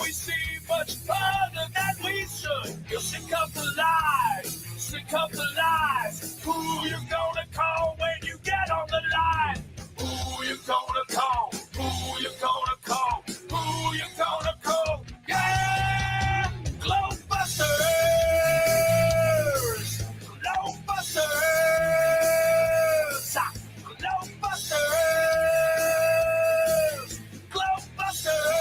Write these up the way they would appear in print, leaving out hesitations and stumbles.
we see much further than we should. You're sick of the lies, sick of the lies. Who you gonna call when you get on the line? Who you gonna call? Who you gonna call? Who you gonna call? Yeah! GLOBEBUSTers! GLOBEBUSTers! GLOBEBUSTers! GLOBEBUSTers!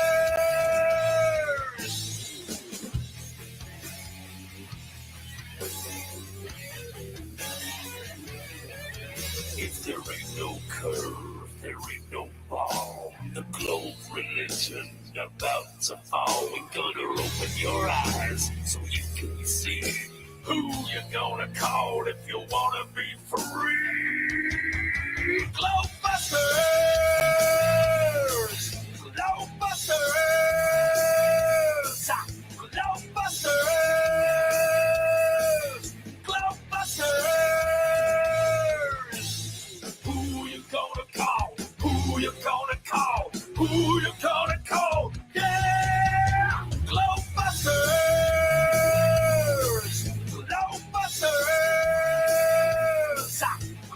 If there ain't no curve, there ain't no ball. The globe religion about to fall. We're gonna open your eyes so you can see who you gonna call if you wanna be free. GLOBEBUSTers! GLOBEBUSTers! GLOBEBUSTers! GLOBEBUSTers! Who you gonna call? Who you gonna call? Who you gonna call? Yeah! GLOBEBUSTers! GLOBEBUSTers!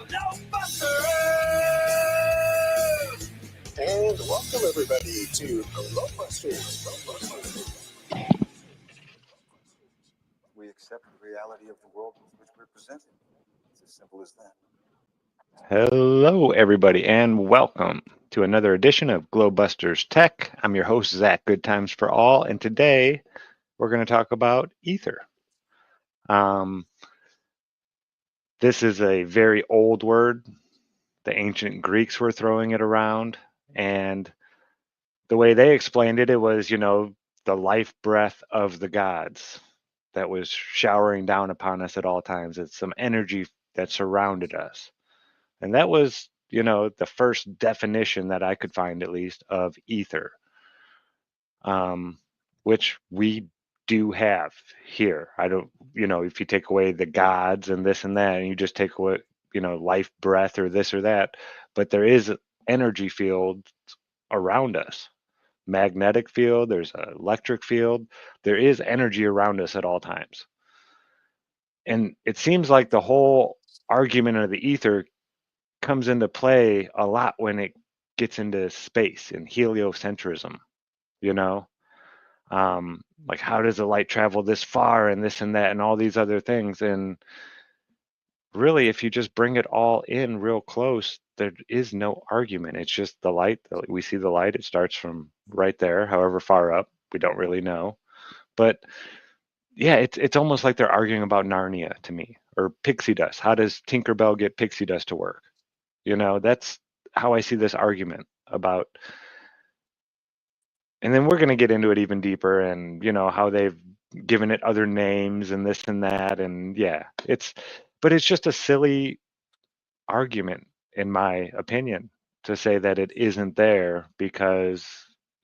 GLOBEBUSTers! And welcome everybody to GLOBEBUSTers. We accept the reality of the world with which we're presented. It's as simple as that. Hello, everybody, and welcome to another edition of GLOBEBUSTers Tech. I'm your host, Zach, Good Times for All, and today we're going to talk about Aether. This is a very old word. The ancient Greeks were throwing it around, and the way they explained it, it was, the life breath of the gods that was showering down upon us at all times. It's some energy that surrounded us. And that was, the first definition that I could find, at least, of ether, which we do have here. I don't, if you take away the gods and this and that, and you just take away, life breath or this or that, but there is energy field around us. Magnetic field, there's an electric field, there is energy around us at all times. And it seems like the whole argument of the ether comes into play a lot when it gets into space and heliocentrism, like how does the light travel this far and this and that and all these other things. And really, if you just bring it all in real close, there is no argument. It's just the light. We see the light. It starts from right there, however far up. We don't really know. But yeah, it's almost like they're arguing about Narnia to me, or pixie dust. How does Tinkerbell get pixie dust to work? That's how I see this argument about. And then we're going to get into it even deeper and, how they've given it other names and this and that. And yeah, but it's just a silly argument, in my opinion, to say that it isn't there because,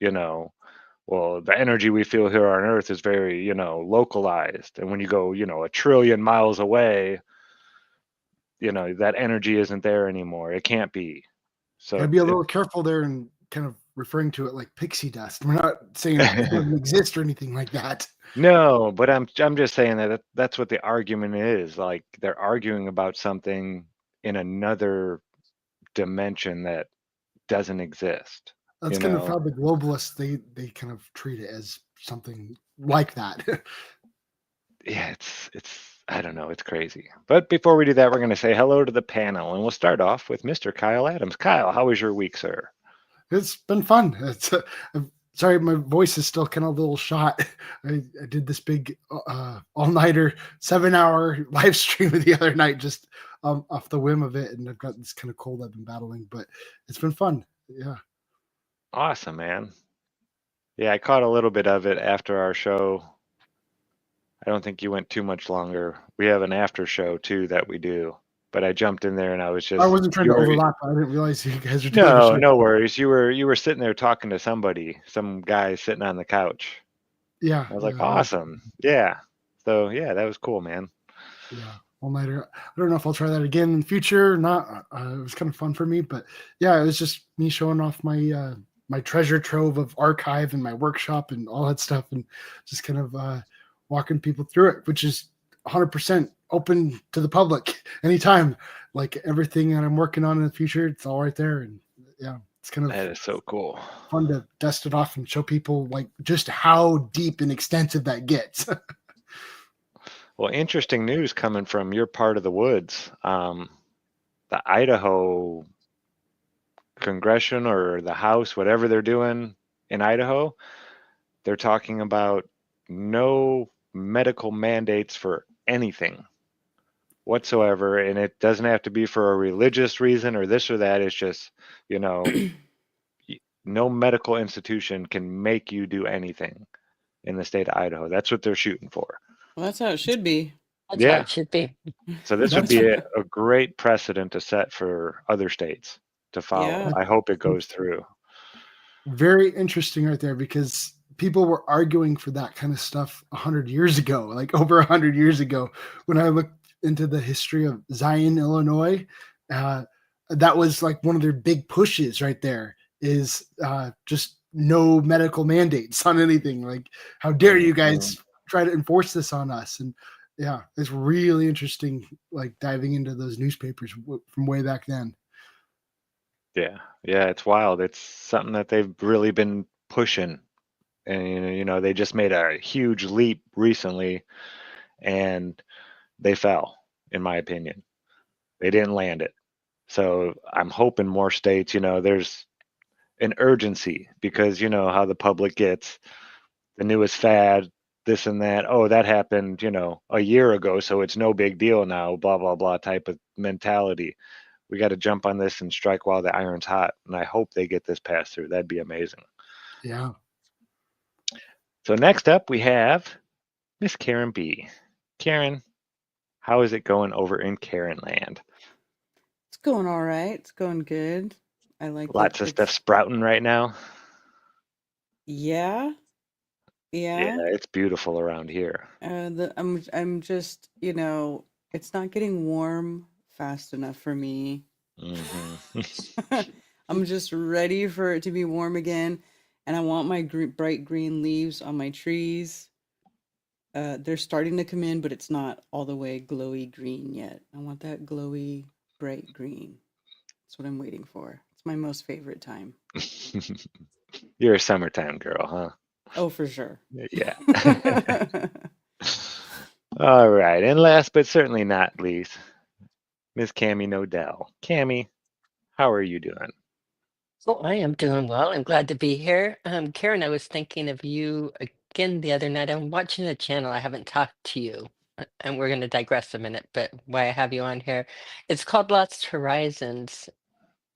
well, the energy we feel here on Earth is very, localized. And when you go, a trillion miles away, that energy isn't there anymore. It can't be. So gotta be a little careful there and kind of referring to it like pixie dust. We're not saying it doesn't exist or anything like that. No, but I'm just saying that that's what the argument is. Like they're arguing about something in another dimension that doesn't exist. That's kind of how the globalists they kind of treat it, as something like that. Yeah, it's I don't know, it's crazy. But before we do that, we're going to say hello to the panel, and we'll start off with Mr. Kyle Adams. Kyle, how was your week, sir? It's been fun. I'm sorry, my voice is still kind of a little shot. I did this big all-nighter 7-hour live stream the other night, just off the whim of it, and I've got this kind of cold I've been battling, but it's been fun. Yeah. Awesome, man. Yeah, I caught a little bit of it after our show. I don't think you went too much longer. We have an after show too that we do, but I jumped in there and I was just. I wasn't trying to overlap. I didn't realize you guys were doing no worries. You were sitting there talking to somebody, some guy sitting on the couch. Yeah. I was like, awesome. Yeah. So yeah, that was cool, man. Yeah. All-nighter. I don't know if I'll try that again in the future or not. It was kind of fun for me, but yeah, it was just me showing off my my treasure trove of archive and my workshop and all that stuff, and just kind of walking people through it, which is 100% open to the public anytime. Like everything that I'm working on in the future, it's all right there. And yeah, it's kind of That is so cool. fun to dust it off and show people like just how deep and extensive that gets. Well, interesting news coming from your part of the woods. The Idaho Congression or the House, whatever they're doing in Idaho, they're talking about no medical mandates for anything whatsoever. And it doesn't have to be for a religious reason or this or that. It's just, you know, no medical institution can make you do anything in the state of Idaho. That's what they're shooting for. Well, that's how it should be. That's how Yeah. it should be. So this would be a great precedent to set for other states to follow. Yeah. I hope it goes through. Very interesting right there, because people were arguing for that kind of stuff 100 years ago, like over 100 years ago. When I looked into the history of Zion, Illinois, that was like one of their big pushes right there, is just no medical mandates on anything. Like, how dare you guys try to enforce this on us? And yeah, it's really interesting, like diving into those newspapers from way back then. Yeah, it's wild. It's something that they've really been pushing, and you know, they just made a huge leap recently, and they fell, in my opinion. They didn't land it. So I'm hoping more states, you know, there's an urgency, because you know how the public gets the newest fad, this and that. Oh, that happened, you know, a year ago, so it's no big deal now, blah, blah, blah type of mentality. We got to jump on this and strike while the iron's hot. And I hope they get this passed through. That'd be amazing. Yeah. So next up, we have Miss Karen B. Karen, how is it going over in Karen land? It's going all right. It's going good. I like Lots of stuff sprouting right now. Yeah. Yeah, it's beautiful around here. I'm just, you know, it's not getting warm fast enough for me. I'm just ready for it to be warm again, and I want my bright green leaves on my trees. They're starting to come in, but it's not all the way glowy green yet. I want that glowy bright green. That's what I'm waiting for. It's my most favorite time. You're a summertime girl, huh? Oh, for sure. Yeah. All right. And last but certainly not least, Miss Cammie Nodell. Cammie, how are you doing? Well, I am doing well. I'm glad to be here. Karen, I was thinking of you again the other night. I'm watching a channel. I haven't talked to you, and we're going to digress a minute, but why I have you on here, it's called Lost Horizons.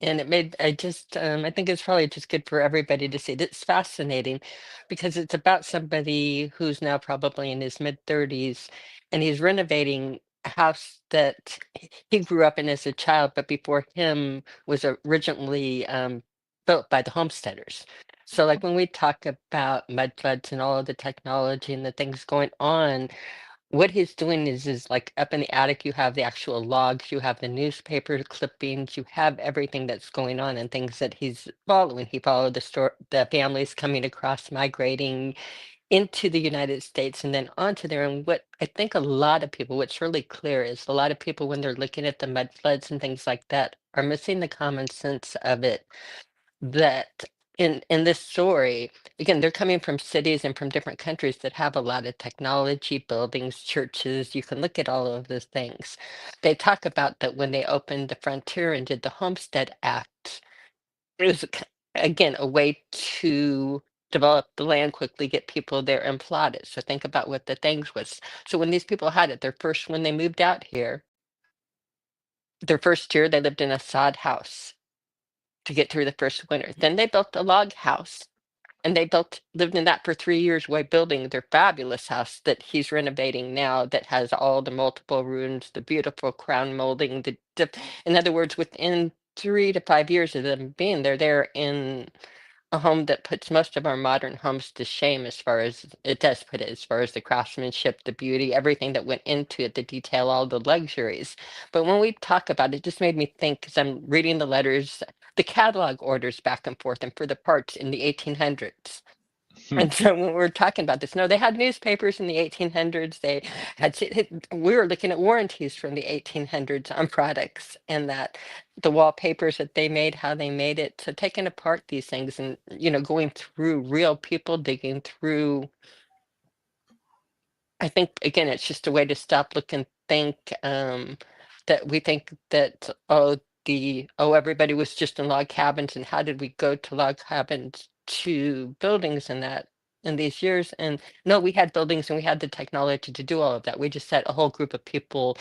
And it made, I think it's probably just good for everybody to see. It's fascinating because it's about somebody who's now probably in his mid-30s, and he's renovating a house that he grew up in as a child, but before him was originally built by the homesteaders. So like when we talk about mud floods and all of the technology and the things going on, what he's doing is like up in the attic, you have the actual logs, you have the newspaper clippings, you have everything that's going on and things that he's following. He followed the families coming across, migrating into the United States and then onto there. And what I think a lot of people, what's really clear is a lot of people, when they're looking at the mud floods and things like that, are missing the common sense of it. That in this story, again, they're coming from cities and from different countries that have a lot of technology, buildings, churches. You can look at all of those things. They talk about that when they opened the frontier and did the Homestead Act, it was again a way to develop the land quickly, get people there and plot it. So think about what the things was. So when these people had it, when they moved out here, their first year they lived in a sod house to get through the first winter. Then they built a log house, and they lived in that for 3 years while building their fabulous house that he's renovating now, that has all the multiple rooms, the beautiful crown molding, in other words, within 3 to 5 years of them being there, they're in a home that puts most of our modern homes to shame, as far as it does put it, as far as the craftsmanship, the beauty, everything that went into it, the detail, all the luxuries. But when we talk about it, it just made me think, because I'm reading the letters, the catalog orders back and forth, and for the parts in the 1800s. And so when we're talking about this, no, they had newspapers in the 1800s. They had, we were looking at warranties from the 1800s on products, and that the wallpapers that they made, how they made it. So taking apart these things and, going through real people, digging through, I think, again, it's just a way to stop, look, and think, that we think that, everybody was just in log cabins, and how did we go to log cabins to buildings and that in these years? And no, we had buildings and we had the technology to do all of that. We just set a whole group of people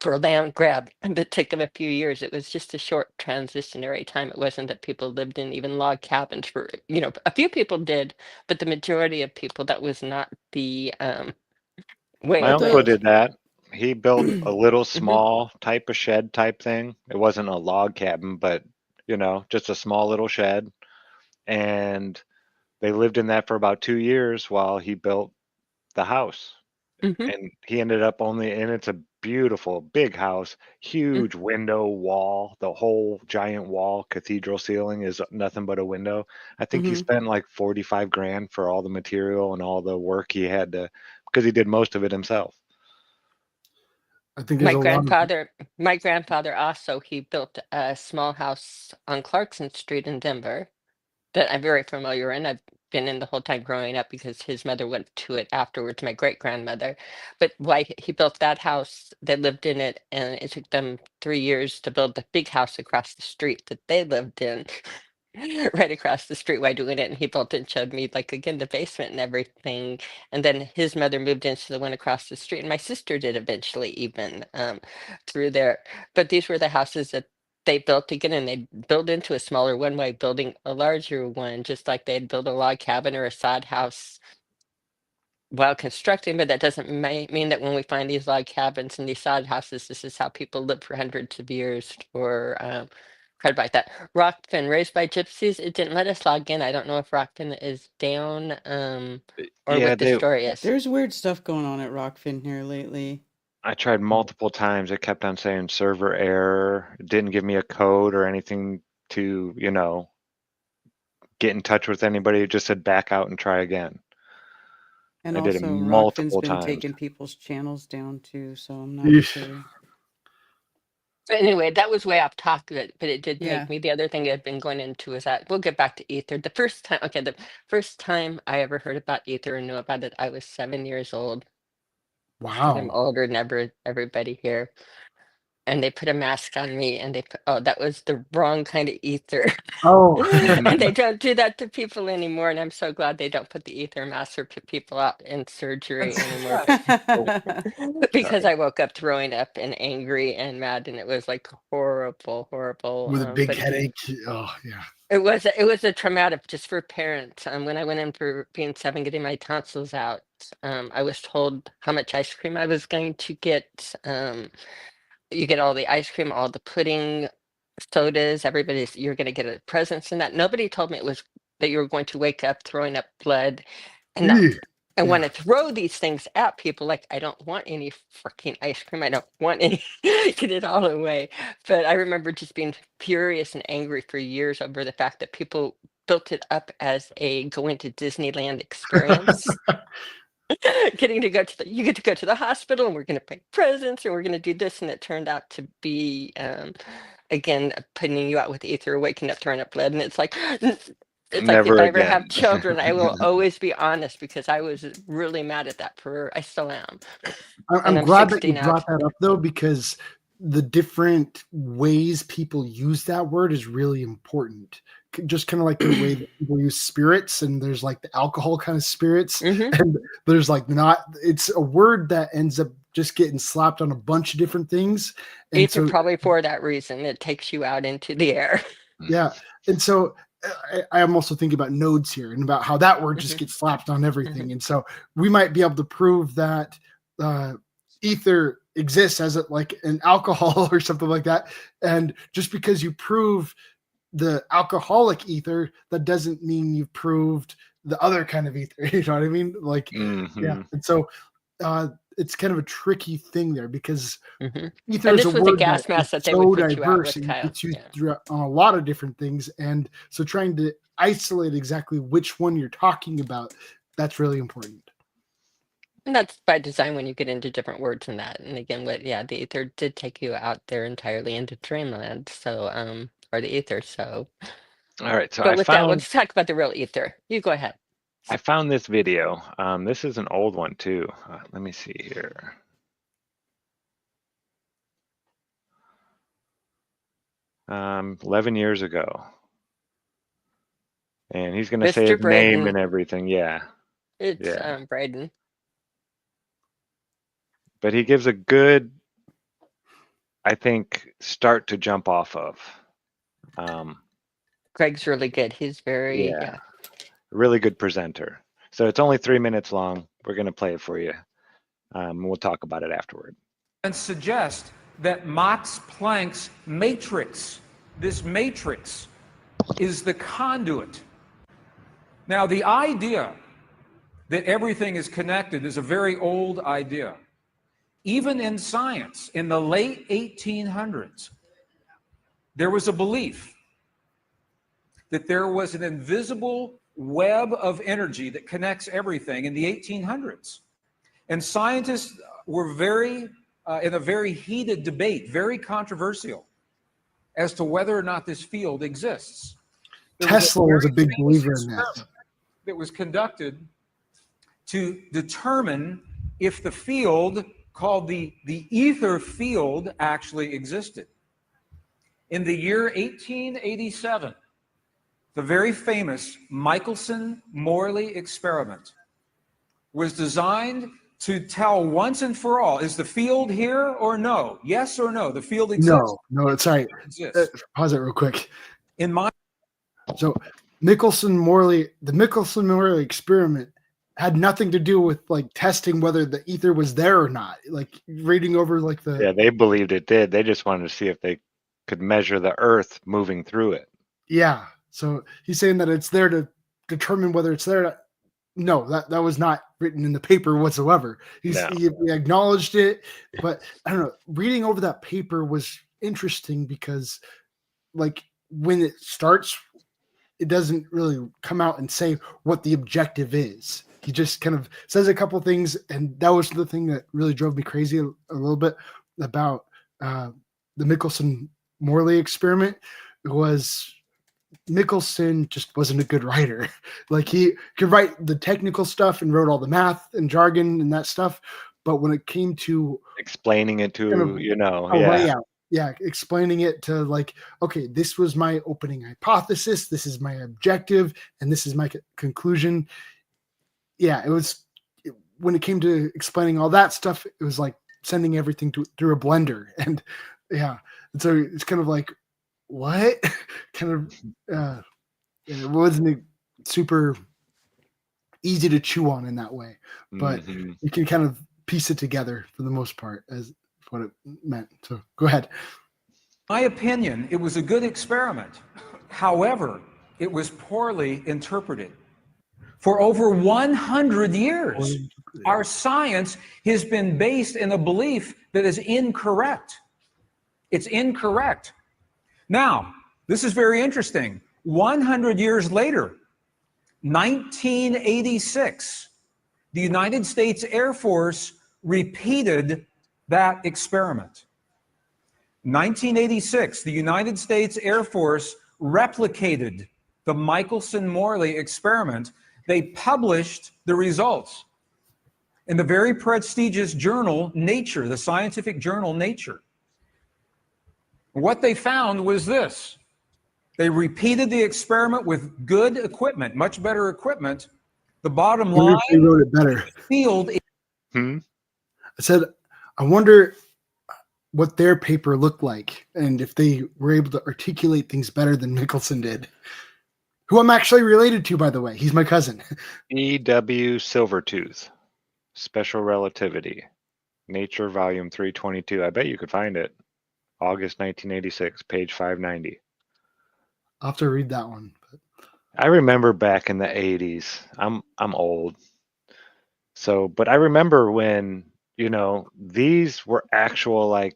for a land grab that took them a few years. It was just a short transitionary time. It wasn't that people lived in even log cabins for, a few people did, but the majority of people, that was not the way My But of uncle the life. did that. He built a little Hmm. small type of shed type thing. It wasn't a log cabin, but just a small little shed. And they lived in that for about 2 years while he built the house. Hmm. And he ended up and it's a beautiful big house, huge window wall. The whole giant wall, cathedral ceiling is nothing but a window. I think he mhm. spent like 45 grand for all the material and all the work he had to, because he did most of it himself. I think there's My a lot of grandfather, my grandfather also, he built a small house on Clarkson Street in Denver that I'm very familiar in. I've been in the whole time growing up because his mother went to it afterwards, my great grandmother. But why he built that house, they lived in it, and it took them 3 years to build the big house across the street that they lived in. Right across the street while doing it, and he built it and showed me, like, again, the basement and everything. And then his mother moved into the one across the street, and my sister did eventually, even through there. But these were the houses that they built again, and they build into a smaller one while building a larger one, just like they'd build a log cabin or a sod house while constructing. But that doesn't mean that when we find these log cabins and these sod houses, this is how people lived for hundreds of years. Or quite about that. Rockfin, raised by gypsies. It didn't let us log in. I don't know if Rockfin is down, or Yeah, what the story is. There's weird stuff going on at Rockfin here lately. I tried multiple times. It kept on saying server error. It didn't give me a code or anything to, get in touch with anybody. It just said back out and try again. And I did it also, Rockfin's multiple been times. taking people's channels down too, so I'm not Yeesh. sure. But anyway, that was way off topic, but it did Yeah. make me. The other thing I've been going into is that we'll get back to Ether. The first time I ever heard about Ether and knew about it, I was 7 years old. Because I'm wow. older than everybody here. And they put a mask on me, and that was the wrong kind of ether. Oh, And they don't do that to people anymore. And I'm so glad they don't put the ether mask or put people out in surgery anymore. But because I woke up throwing up and angry and mad, and it was like horrible, horrible. with a big But headache. Oh, yeah. it was a traumatic just for parents. When I went in for being 7, getting my tonsils out, I was told how much ice cream I was going to get. You get all the ice cream, all the pudding, sodas, you're going to get a presents and that. Nobody told me it was that you were going to wake up throwing up blood and not. Ew. I want Yeah. to throw these things at people. Like, I don't want any freaking ice cream. I don't want any. Get it all away. But I remember just being furious and angry for years over the fact that people built it up as a going to Disneyland experience. Getting to go you get to go to the hospital, and we're going to bring presents, and we're going to do this, and it turned out to be again putting you out with ether, waking up, throwing up blood. And it's like it's like, if Never I ever again. have children, I will always be honest, because I was really mad at that. I still am, and I'm I'm glad that 60 you now. brought that up, though, because the different ways people use that word is really important. Just kind of like the way that people use spirits, and there's like the alcohol kind of spirits, Hmm. and there's like it's a word that ends up just getting slapped on a bunch of different things. And Ether, so, probably for that reason, it takes you out into the air. yeah. And so I am also thinking about nodes here and about how that word just Hmm. gets slapped on Hmm. everything. And so we might be able to prove that ether exists as like an alcohol or something like that. And just because you prove the alcoholic ether, that doesn't mean you've proved the other kind of ether. You know what I mean? Like, yeah. And so it's kind of a tricky thing there, because ether And is a this was a word gas that is mask that they would so put you out diverse with, and Kyle. gets used Yeah. on a lot of different things. And so trying to isolate exactly which one you're talking about, that's really important. And that's by design when you get into different words and that. And again, the ether did take you out there entirely into dreamland. So, or the ether. So, All right, so but with that, let's talk about the real ether. You go ahead. I found this video. This is an old one too. Let me see here. Um, 11 years ago. And he's going to say Mr. his name Braden. and everything. Yeah. It's Yeah. Braden. But he gives a good, I think, start to jump off of. Greg's really good. He's very, yeah. Really good presenter. So it's only 3 minutes long. We're going to play it for you. We'll talk about it afterward. And suggest that Max Planck's matrix, this matrix, is the conduit. Now, the idea that everything is connected is a very old idea. Even in science, in the late 1800s, there was a belief that there was an invisible web of energy that connects everything in the 1800s. And scientists were in a very heated debate, very controversial, as to whether or not this field exists. Tesla was a big believer in that. That was conducted to determine if the field called the ether field actually existed. In the year 1887, the very famous Michelson-Morley experiment was designed to tell once and for all, is the field here or no? Yes or no? The field exists? No, it's right. Pause it real quick. So the Michelson-Morley experiment had nothing to do with like testing whether the ether was there or not. Like reading over like the... Yeah, they believed it did. They just wanted to see if they could measure the earth moving through it. Yeah. So he's saying that it's there to determine whether it's there. No, that was not written in the paper whatsoever. He acknowledged it, but I don't know. Reading over that paper was interesting because, like, when it starts, it doesn't really come out and say what the objective is. He just kind of says a couple things, and that was the thing that really drove me crazy a little bit about the Michelson-Morley experiment. Was Michelson just wasn't a good writer. Like he could write the technical stuff and wrote all the math and jargon and that stuff, but when it came to explaining it to explaining it to like, okay, this was my opening hypothesis, this is my objective, and this is my conclusion. Yeah, when it came to explaining all that stuff, it was like sending everything through a blender, and so it's kind of like, what? Kind of it wasn't super easy to chew on in that way, but you can kind of piece it together for the most part as what it meant. So go ahead. My opinion, it was a good experiment. However, it was poorly interpreted. For over 100 years, our science has been based in a belief that is incorrect. It's incorrect. Now, this is very interesting. 100 years later, 1986, the United States Air Force repeated that experiment. 1986, the United States Air Force replicated the Michelson-Morley experiment. They published the results in the very prestigious journal Nature, the scientific journal Nature. What they found was this. They repeated the experiment with good equipment, much better equipment. The bottom line, they wrote it better. Field. I said, I wonder what their paper looked like and if they were able to articulate things better than Michelson did, who I'm actually related to, by the way. He's my cousin. E.W. Silvertooth, Special Relativity, Nature, Volume 322. I bet you could find it. August 1986, page 590. I'll have to read that one. I remember back in the 80s. I'm old. So, but I remember when, these were actual, like,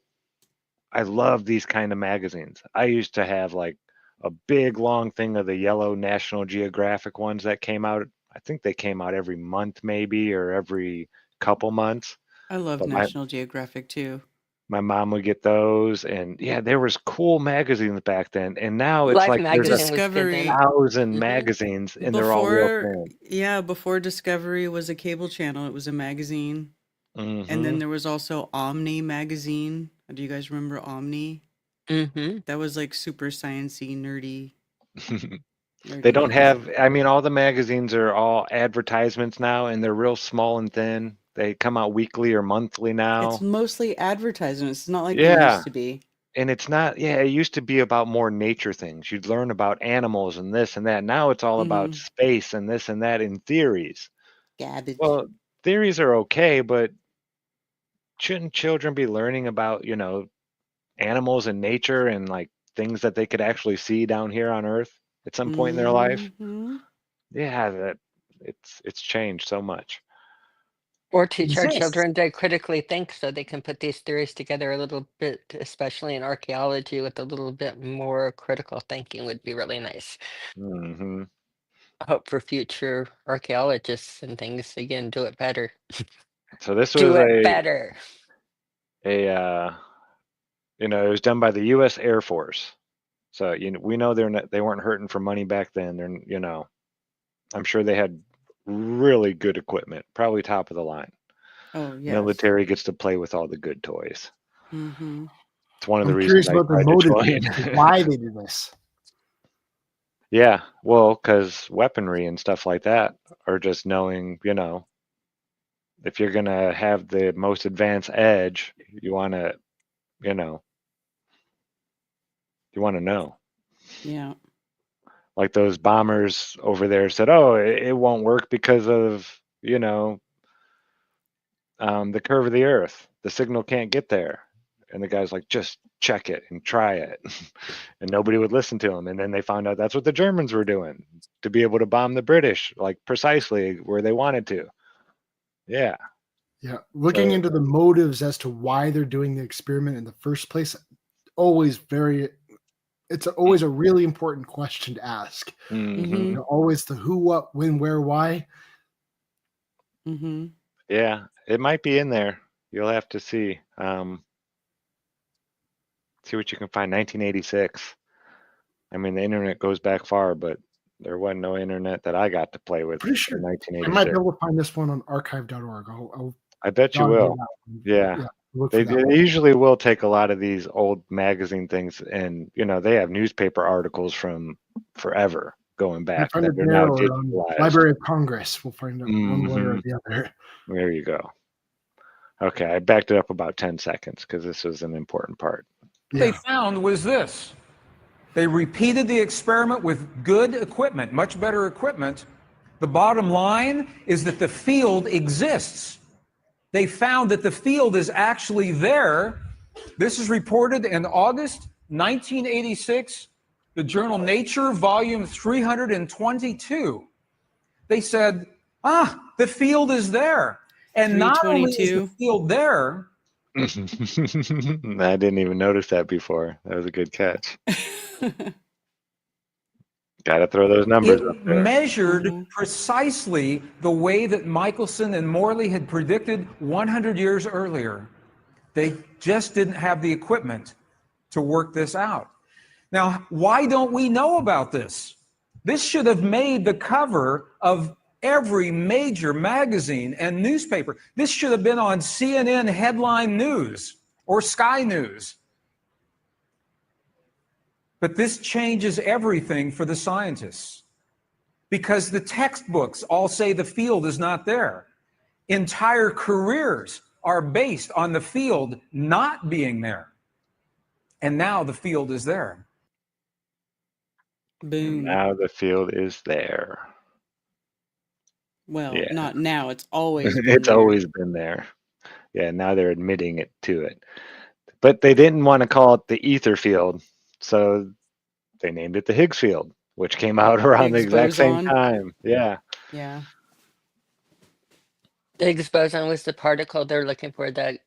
I love these kind of magazines. I used to have like a big long thing of the yellow National Geographic ones that came out. I think they came out every month maybe, or every couple months. I love But my National Geographic too. my mom would get those, and yeah, there was cool magazines back then. And now it's Life like there's magazine was good then. Discovery. 1,000 hmm magazines, and they're all real Before Discovery was a cable channel, it was a magazine. thin. And then there was also Omni magazine. Do you guys remember Omni? hmm That was like super sciencey, nerdy They don't magazine. have, I mean, all the magazines are all advertisements now, and they're real small and thin. They come out weekly or monthly It's now. mostly advertisements. It's not like they Yeah. used to be. And it's not, yeah, it used to be about more nature things. You'd learn about animals and this and that. Now it's all about Mm-hmm. space and this and that in theories. Garbage. Well, theories are okay, but shouldn't children be learning about, animals and nature and like things that they could actually see down here on Earth at some point in their life? Mm-hmm. Yeah, that it's changed so much. Or teach our Exists. children to critically think so they can put these theories together a little bit, especially in archaeology, with a little bit more critical thinking would be really nice. Hmm. I hope for future archaeologists and things, again, do it better. So this Do was it better. it was done by the U.S. Air Force. So we know they weren't hurting for money back then. I'm sure they had really good equipment, probably top of the line. Oh, yes. Military gets to play with all the good toys. Mm-hmm. It's one of the I'm reasons curious I about the tried to motive, join. why they did this. Yeah, well, because weaponry and stuff like that, or just knowing, if you're gonna have the most advanced edge, you wanna, you want to know. Yeah. Like those bombers over there said, "Oh, it won't work because of the curve of the Earth. The signal can't get there." And the guy's like, "Just check it and try it," and nobody would listen to him. And then they found out that's what the Germans were doing to be able to bomb the British, like precisely where they wanted to. Yeah. Yeah, looking So, into the motives as to why they're doing the experiment in the first place, it's always a really important question to ask. mhm. Always the who, what, when, where, why. Mm-hmm. Yeah, it might be in there. You'll have to see. See what you can find. 1986. I mean, the internet goes back far, but there wasn't no internet that I got to play with Pretty sure in I might be 1986. able to find this one on archive.org. I'll I bet you download will. that one. Yeah. Look They for that one. usually will take a lot of these old magazine things, and they have newspaper articles from forever going Might back find that it are there now or on digitalized. Library of Congress. We'll find it one way or Hmm. the other. There you go. Okay, I backed it up about 10 seconds because this was an important part. What they Yeah. found was this. They repeated the experiment with good equipment, much better equipment. The bottom line is that the field exists. They found that the field is actually there. This is reported in August 1986, the journal Nature, volume 322. They said, the field is there. And not only is the 322. I field there, didn't even notice that before. That was a good catch. Got to throw those numbers up it there. measured Mhm. precisely the way that Michelson and Morley had predicted 100 years earlier. They just didn't have the equipment to work this out. Now, why don't we know about this? This should have made the cover of every major magazine and newspaper. This should have been on CNN headline news or Sky News. But this changes everything for the scientists because the textbooks all say the field is not there. Entire careers are based on the field not being there. And now the field is there. And Boom. now the field is there. Well, Yeah. not now. It's always been It's there. always been there. Yeah, now they're admitting it to it. But they didn't want to call it the ether field, so they named it the Higgs field, which came out around the Higgs exact same boson. time. Yeah. Yeah. The Higgs boson was the particle they're looking for, the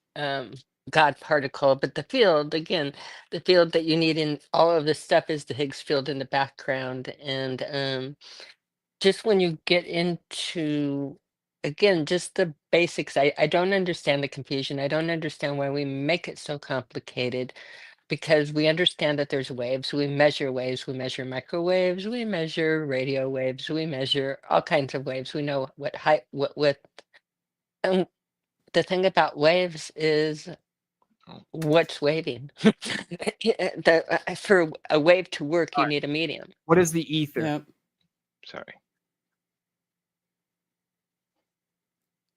God particle, but the field, again, the field that you need in all of this stuff is the Higgs field in the background. And just when you get into, again, just the basics, I don't understand the confusion. I don't understand why we make it so complicated, because we understand that there's waves. We measure waves. We measure microwaves. We measure radio waves. We measure all kinds of waves. We know what height, what width. And the thing about waves is what's waving. For a wave to work, you need a medium. What is the ether? Yep. Sorry.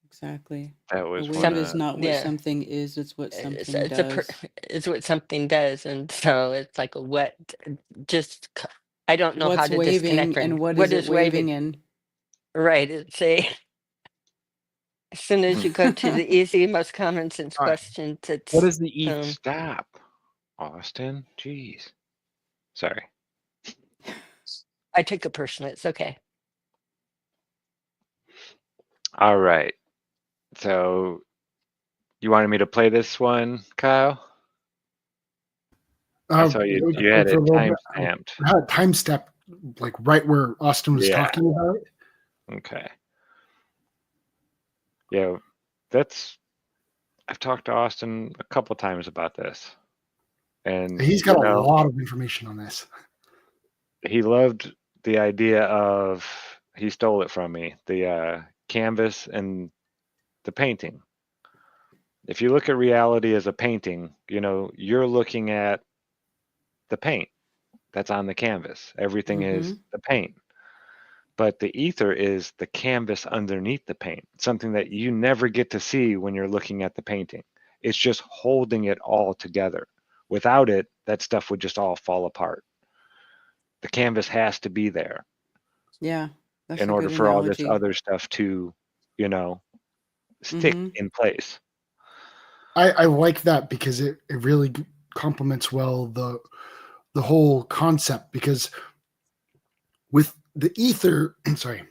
Exactly. That A was wave one is of, not what Yeah. something is, it's what It's, something it's a does. it's what something does, and so it's like a what. Just I don't know how What's to disconnect waving from and what what is it waving in? Right. It's a as soon as you go to the easy, most common sense All right. questions, it's What is the ether? stop, Austin. Jeez. Sorry. I took it personally. It's okay. All right. So you wanted me to play this one, Kyle? I saw We you can had play for it a little time bit. stamped. I had a time step like right where Austin was Yeah. talking about it. Okay. Yeah, I've talked to Austin a couple times about this. And He's got a lot of information on this. he loved the idea of, he stole it from me, the canvas and the painting. If you look at reality as a painting, you're looking at the paint that's on the canvas. Everything is the paint. But the ether is the canvas underneath the paint, something that you never get to see when you're looking at the painting. It's just holding it all together. Without it, that stuff would just all fall apart. The canvas has to be there Yeah. That's in a order good for all this analogy. other stuff to, stick in place. I like that because it really complements well the whole concept, because with the ether, sorry,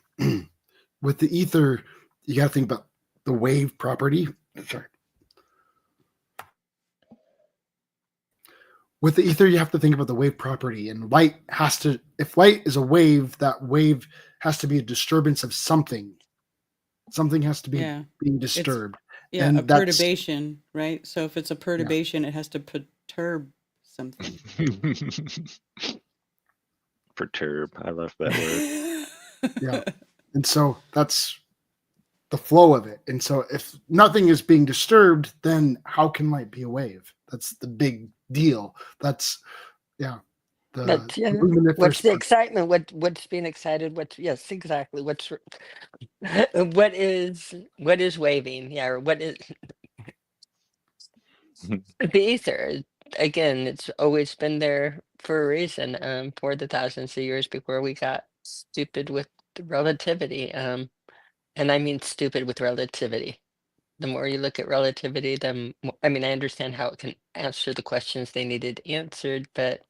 with the ether, you got to think about the wave property. Sorry. With the ether, you have to think about the wave property, and light has to, if light is a wave, that wave has to be a disturbance of something. Something has to be being disturbed. Yeah, and a perturbation, right? So if it's a perturbation, it has to perturb something. Perturb. I love that word. Yeah. And so that's the flow of it. And so if nothing is being disturbed, then how can light be a wave? That's the big deal. That's What's the excitement? What's being excited? Yes, exactly. What is waving? Yeah, or what is the ether? Again, it's always been there for a reason. For the thousands of years before we got stupid with relativity. And I mean stupid with relativity. The more you look at relativity, I understand how it can answer the questions they needed answered, but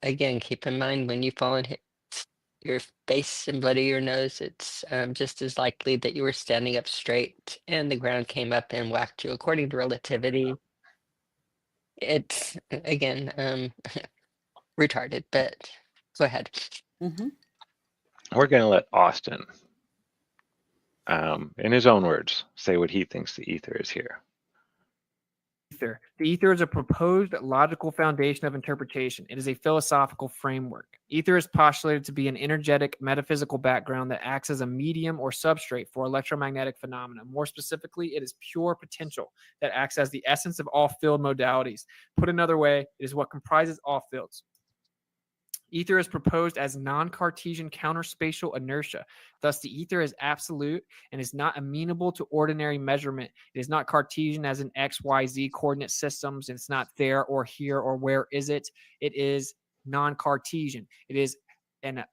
again, keep in mind when you fall and hit your face and bloody your nose, it's just as likely that you were standing up straight and the ground came up and whacked you. According to relativity, it's again retarded, but go ahead. We're going to let Austin, in his own words, say what he thinks the ether is here. Ether. The ether is a proposed logical foundation of interpretation. It is a philosophical framework. Ether is postulated to be an energetic metaphysical background that acts as a medium or substrate for electromagnetic phenomena. More specifically, it is pure potential that acts as the essence of all field modalities. Put another way, it is what comprises all fields. Ether is proposed as non-Cartesian counterspatial inertia. Thus, the ether is absolute and is not amenable to ordinary measurement. It is not Cartesian as in X, Y, Z coordinate systems. It's not there or here or where is it. It is non-Cartesian. It is a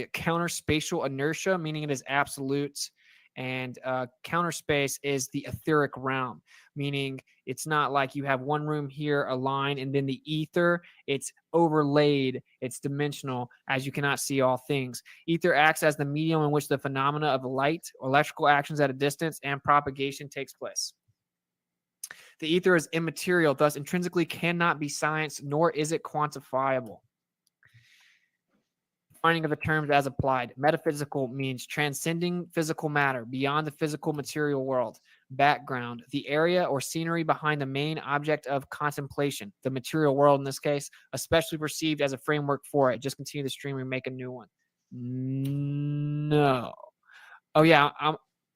counterspatial inertia, meaning it is absolute, And counter space is the etheric realm, meaning it's not like you have one room here, a line, and then the ether. It's overlaid. It's dimensional, as you cannot see all things. Ether acts as the medium in which the phenomena of light, electrical actions at a distance, and propagation takes place. The ether is immaterial, thus intrinsically cannot be science, nor is it quantifiable. Finding of the terms as applied. Metaphysical means transcending physical matter, beyond the physical material world. Background, the area or scenery behind the main object of contemplation, the material world in this case, especially perceived as a framework for it. Just continue the stream and make a new one. No. Oh, yeah.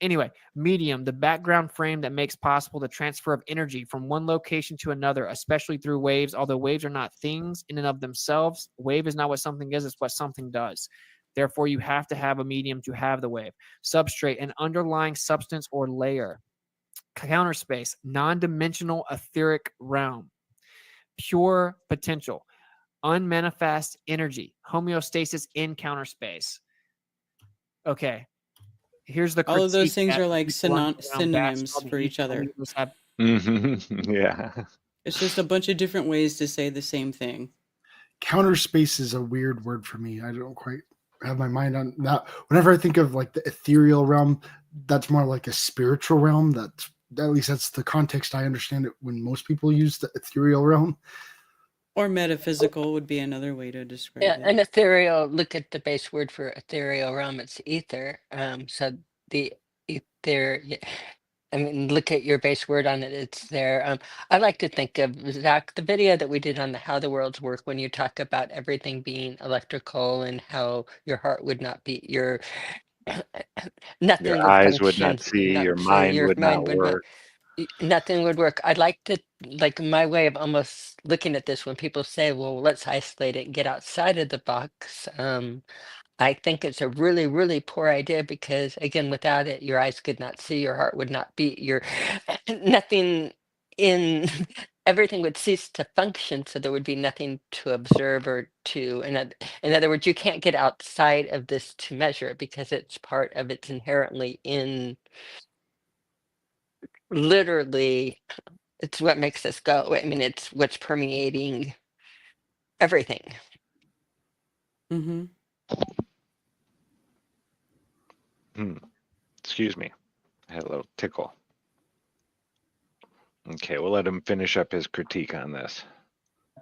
Anyway, medium, the background frame that makes possible the transfer of energy from one location to another, especially through waves. Although waves are not things in and of themselves, wave is not what something is, it's what something does. Therefore, you have to have a medium to have the wave. Substrate, an underlying substance or layer. Counterspace, non-dimensional etheric realm. Pure potential, unmanifest energy, homeostasis in counterspace. Okay. Here's the All of those critique things that are like people running around synonyms bashing all for the each other. believers have. Yeah. It's just a bunch of different ways to say the same thing. Counter space is a weird word for me. I don't quite have my mind on that. Whenever I think of like the ethereal realm, that's more like a spiritual realm. That's at least that's the context I understand it when most people use the ethereal realm. Or metaphysical would be another way to describe Yeah, it. an ethereal, look at the base word for ethereal realm, it's ether. So the ether, I mean, look at your base word on it, it's there. I like to think of, Zach, the video that we did on how the worlds work when you talk about everything being electrical and how your heart would not beat your, nothing Your would eyes would function, not see, your so mind your would not mind would not, work. nothing would work. I'd like to, like my way of almost looking at this when people say, well, let's isolate it and get outside of the box. I think it's a really, really poor idea because, again, without it, your eyes could not see, your heart would not beat, your nothing in everything would cease to function. So there would be nothing to observe or to, in other words, you can't get outside of this to measure it because it's part of it's inherently in literally, it's what makes us go. I mean, it's what's permeating everything. Mm-hmm. Excuse me. I had a little tickle. Okay, we'll let him finish up his critique on this.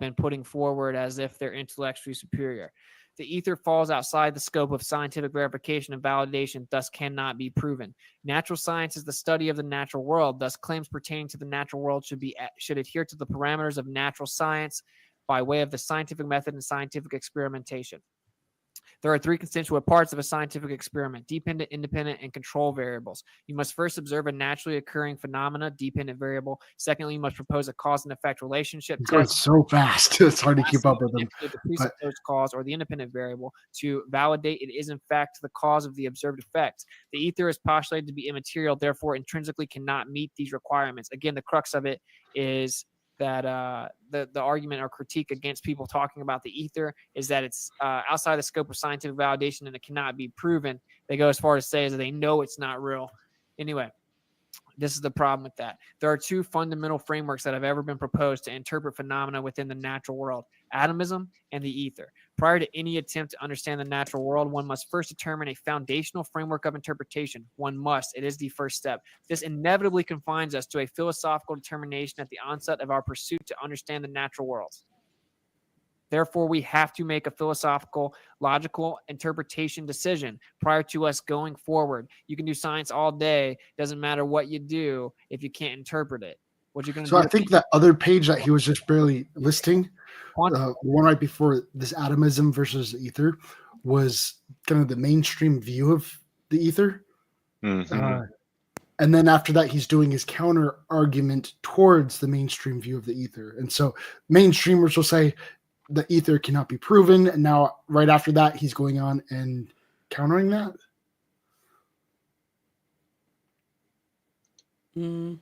Been putting forward as if they're intellectually superior. The ether falls outside the scope of scientific verification and validation, thus cannot be proven. Natural science is the study of the natural world, thus claims pertaining to the natural world should adhere to the parameters of natural science by way of the scientific method and scientific experimentation. There are three constituent parts of a scientific experiment: dependent, independent, and control variables. You must first observe a naturally occurring phenomena, dependent variable. Secondly, you must propose a cause and effect relationship. It's going so fast. It's hard to keep up with them. The But presupposed cause or the independent variable to validate it is in fact the cause of the observed effect. The ether is postulated to be immaterial, therefore intrinsically cannot meet these requirements. Again, the crux of it is that the argument or critique against people talking about the ether is that it's outside the scope of scientific validation and it cannot be proven. They go as far as to say is that they know it's not real. Anyway, this is the problem with that. There are two fundamental frameworks that have ever been proposed to interpret phenomena within the natural world: atomism and the ether. Prior to any attempt to understand the natural world, one must first determine a foundational framework of interpretation. One must. It is the first step. This inevitably confines us to a philosophical determination at the onset of our pursuit to understand the natural world. Therefore, we have to make a philosophical, logical interpretation decision prior to us going forward. You can do science all day. Doesn't matter what you do if you can't interpret it. What you're going to so do. I think that other page that he was just barely listing, the one right before this atomism versus ether, was kind of the mainstream view of the ether. Mm-hmm. And then after that, he's doing his counter argument towards the mainstream view of the ether. And so mainstreamers will say the ether cannot be proven. And now right after that, he's going on and countering that. Mm.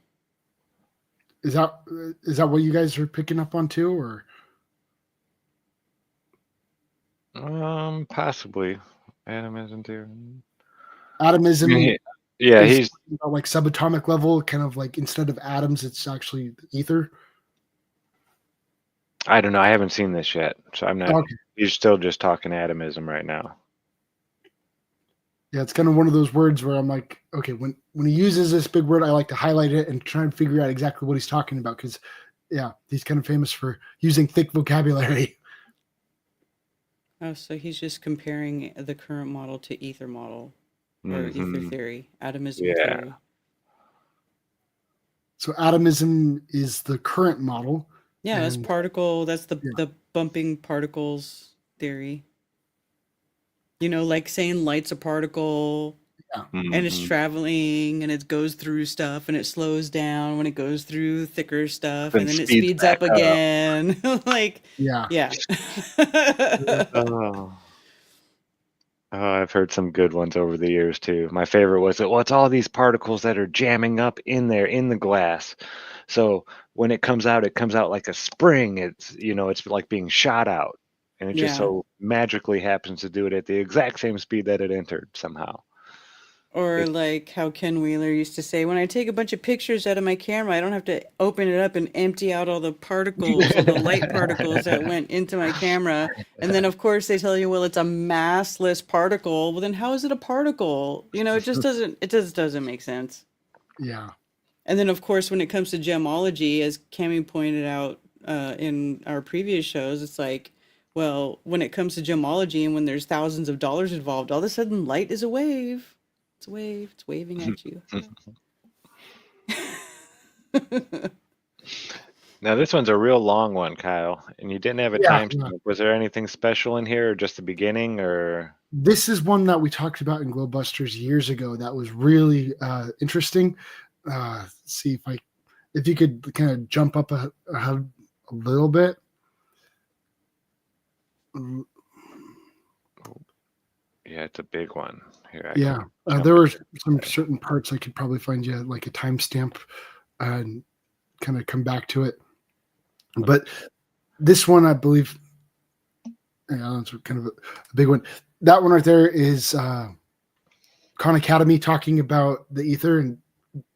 Is that what you guys are picking up on too, or? Possibly. Atomism theory. Atomism. Yeah. Yeah, Is he's. about like subatomic level, kind of like instead of atoms, it's actually ether. I don't know. I haven't seen this yet, so I'm not. Okay. He's still just talking atomism right now. Yeah, it's kind of one of those words where I'm like, okay, when he uses this big word, I like to highlight it and try and figure out exactly what he's talking about because, yeah, he's kind of famous for using thick vocabulary. Oh, so he's just comparing the current model to ether model or ether theory, atomism Yeah. theory. So atomism is the current model. Yeah, that's and- particle. That's the Yeah. the bumping particles theory. You know, like saying light's a particle and it's traveling and it goes through stuff and it slows down when it goes through thicker stuff Then and then it speeds speeds up back up. again. Like, Yeah. yeah. Oh. Oh, I've heard some good ones over the years too. My favorite was that, well, it's all these particles that are jamming up in there in the glass. So when it comes out like a spring. It's, it's like being shot out. And it just Yeah. so magically happens to do it at the exact same speed that it entered somehow. Or like how Ken Wheeler used to say, when I take a bunch of pictures out of my camera, I don't have to open it up and empty out all the particles, all the light particles that went into my camera. And then of course they tell you, well, it's a massless particle. Well, then how is it a particle? It just doesn't make sense. Yeah. And then of course, when it comes to gemology, as Cami pointed out in our previous shows, it's like, well, when it comes to gemology and when there's thousands of dollars involved, all of a sudden light is a wave. It's a wave. It's waving at you. Now this one's a real long one, Kyle, and you didn't have a Yeah, timestamp. Was there anything special in here, or just the beginning, or? This is one that we talked about in GLOBEBUSTERS years ago. That was really interesting. See if you could kind of jump up a little bit. Yeah, it's a big one. Here, There were some certain parts I could probably find you like a timestamp and kind of come back to it. But this one, I believe, that's kind of a big one. That one right there is Khan Academy talking about the ether and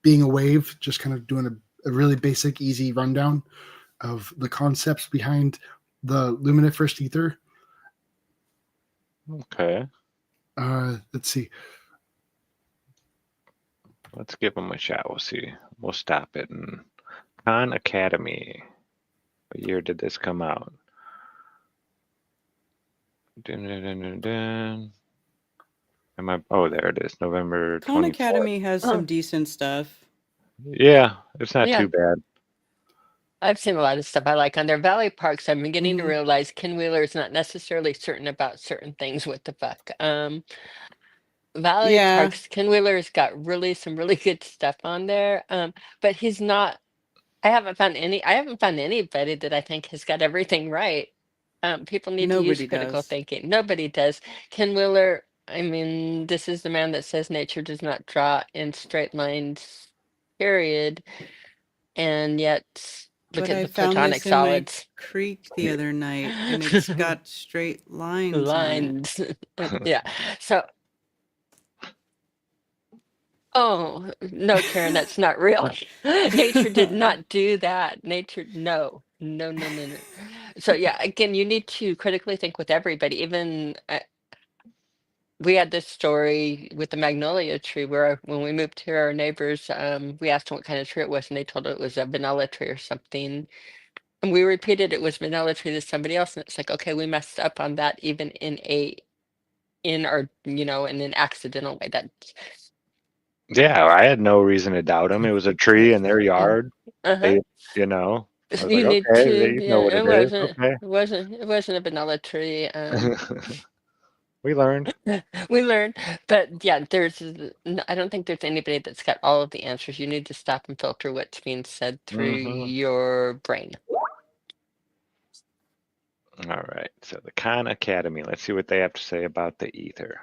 being a wave, just kind of doing a really basic, easy rundown of the concepts behind the luminiferous ether. Okay. Let's see. Let's give them a shot. We'll see. We'll stop it. And Khan Academy. What year did this come out? Dun, dun, dun, dun, dun. Oh, there it is. November 24th. Khan Academy has some decent stuff. Yeah, it's not Yeah. too bad. I've seen a lot of stuff I like on their Valley Parks. I'm beginning to realize Ken Wheeler is not necessarily certain about certain things. What the fuck? Valley Yeah. Parks, Ken Wheeler's got some really good stuff on there. But he's not. I haven't found anybody that I think has got everything right. People need to use Nobody critical does. thinking. Nobody does. Ken Wheeler, I mean, this is the man that says nature does not draw in straight lines, period. And yet, look But at I the found platonic this in my solids. creek the other night, and it's got straight lines. Lines. Yeah. So, oh, no, Karen, that's not real. Nature did not do that. Nature, no. No. So, yeah, again, you need to critically think with everybody. Even we had this story with the magnolia tree where when we moved to our neighbors, we asked them what kind of tree it was, and they told it was a vanilla tree or something. And we repeated it was vanilla tree to somebody else, and it's like, okay, we messed up on that even in an accidental way. That Yeah, I had no reason to doubt them. It was a tree in their yard. uh-huh. They, I was You like, need okay, to, they know what it it is. wasn't, Okay. it wasn't a vanilla tree. We learned. We learned, but yeah, I don't think there's anybody that's got all of the answers. You need to stop and filter what's being said through your brain. All right. So the Khan Academy. Let's see what they have to say about the ether.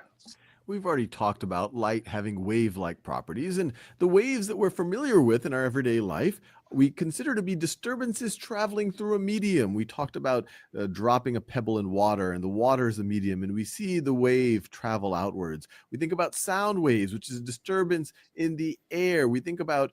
we've already talked about light having wave-like properties, and the waves that we're familiar with in our everyday life we consider to be disturbances traveling through a medium. We talked about dropping a pebble in water, and the water is a medium, and we see the wave travel outwards. We think about sound waves, which is a disturbance in the air. We think about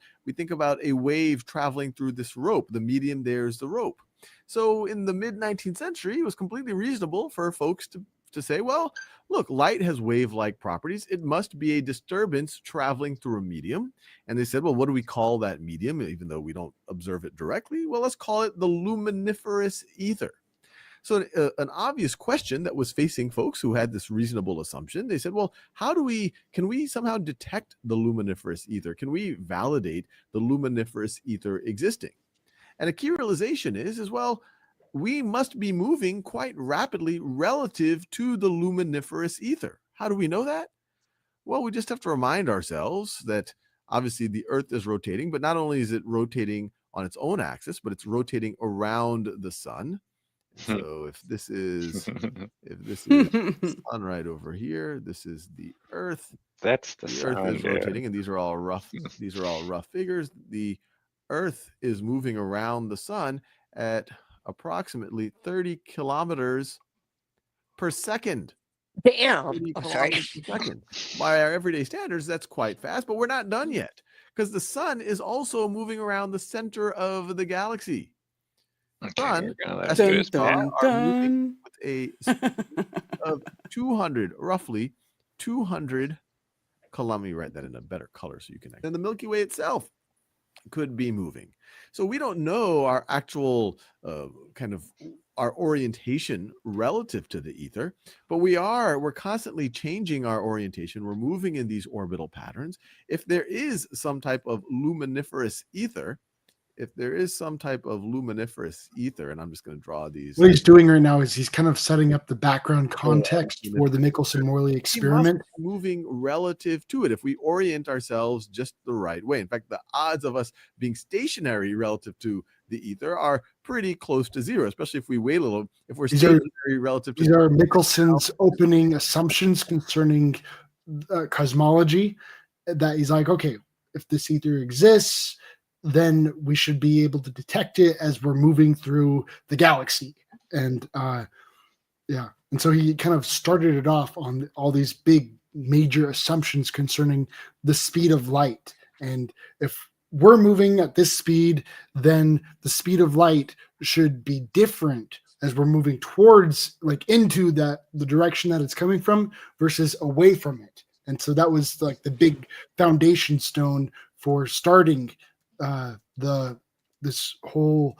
a wave traveling through this rope. The medium there is the rope. So in the mid-19th century, it was completely reasonable for folks to say, well, look, light has wave-like properties. It must be a disturbance traveling through a medium. And they said, well, what do we call that medium, even though we don't observe it directly? Well, let's call it the luminiferous ether. So an obvious question that was facing folks who had this reasonable assumption, they said, well, can we somehow detect the luminiferous ether? Can we validate the luminiferous ether existing? And a key realization is well, we must be moving quite rapidly relative to the luminiferous ether. How do we know that? Well, we just have to remind ourselves that obviously the Earth is rotating, but not only is it rotating on its own axis, but it's rotating around the sun. So if this is the sun right over here, this is the Earth. That's the Earth sun, is rotating, and these are all rough figures. The Earth is moving around the sun at approximately 30 kilometers per second. Damn. 30 Oh, sorry. kilometers per second. By our everyday standards, that's quite fast, but we're not done yet because the sun is also moving around the center of the galaxy. The sun, as Dun, we saw, dun, are moving dun. with a speed of 200, roughly 200 let me write that in a better color so you can. And the Milky Way itself could be moving. So we don't know our actual our orientation relative to the ether, but we're constantly changing our orientation. We're moving in these orbital patterns. If there is some type of luminiferous ether, and I'm just going to draw these. What he's doing right now is he's kind of setting up the background context for the Michelson-Morley experiment. Moving relative to it if we orient ourselves just the right way. In fact, the odds of us being stationary relative to the ether are pretty close to zero, especially if we wait a little. If we're stationary relative to these are Michelson's opening assumptions concerning cosmology, that he's like, okay, if this ether exists, then we should be able to detect it as we're moving through the galaxy. And and so he kind of started it off on all these big major assumptions concerning the speed of light. And if we're moving at this speed, then the speed of light should be different as we're moving towards, like, into the direction that it's coming from versus away from it. And so that was like the big foundation stone for starting this whole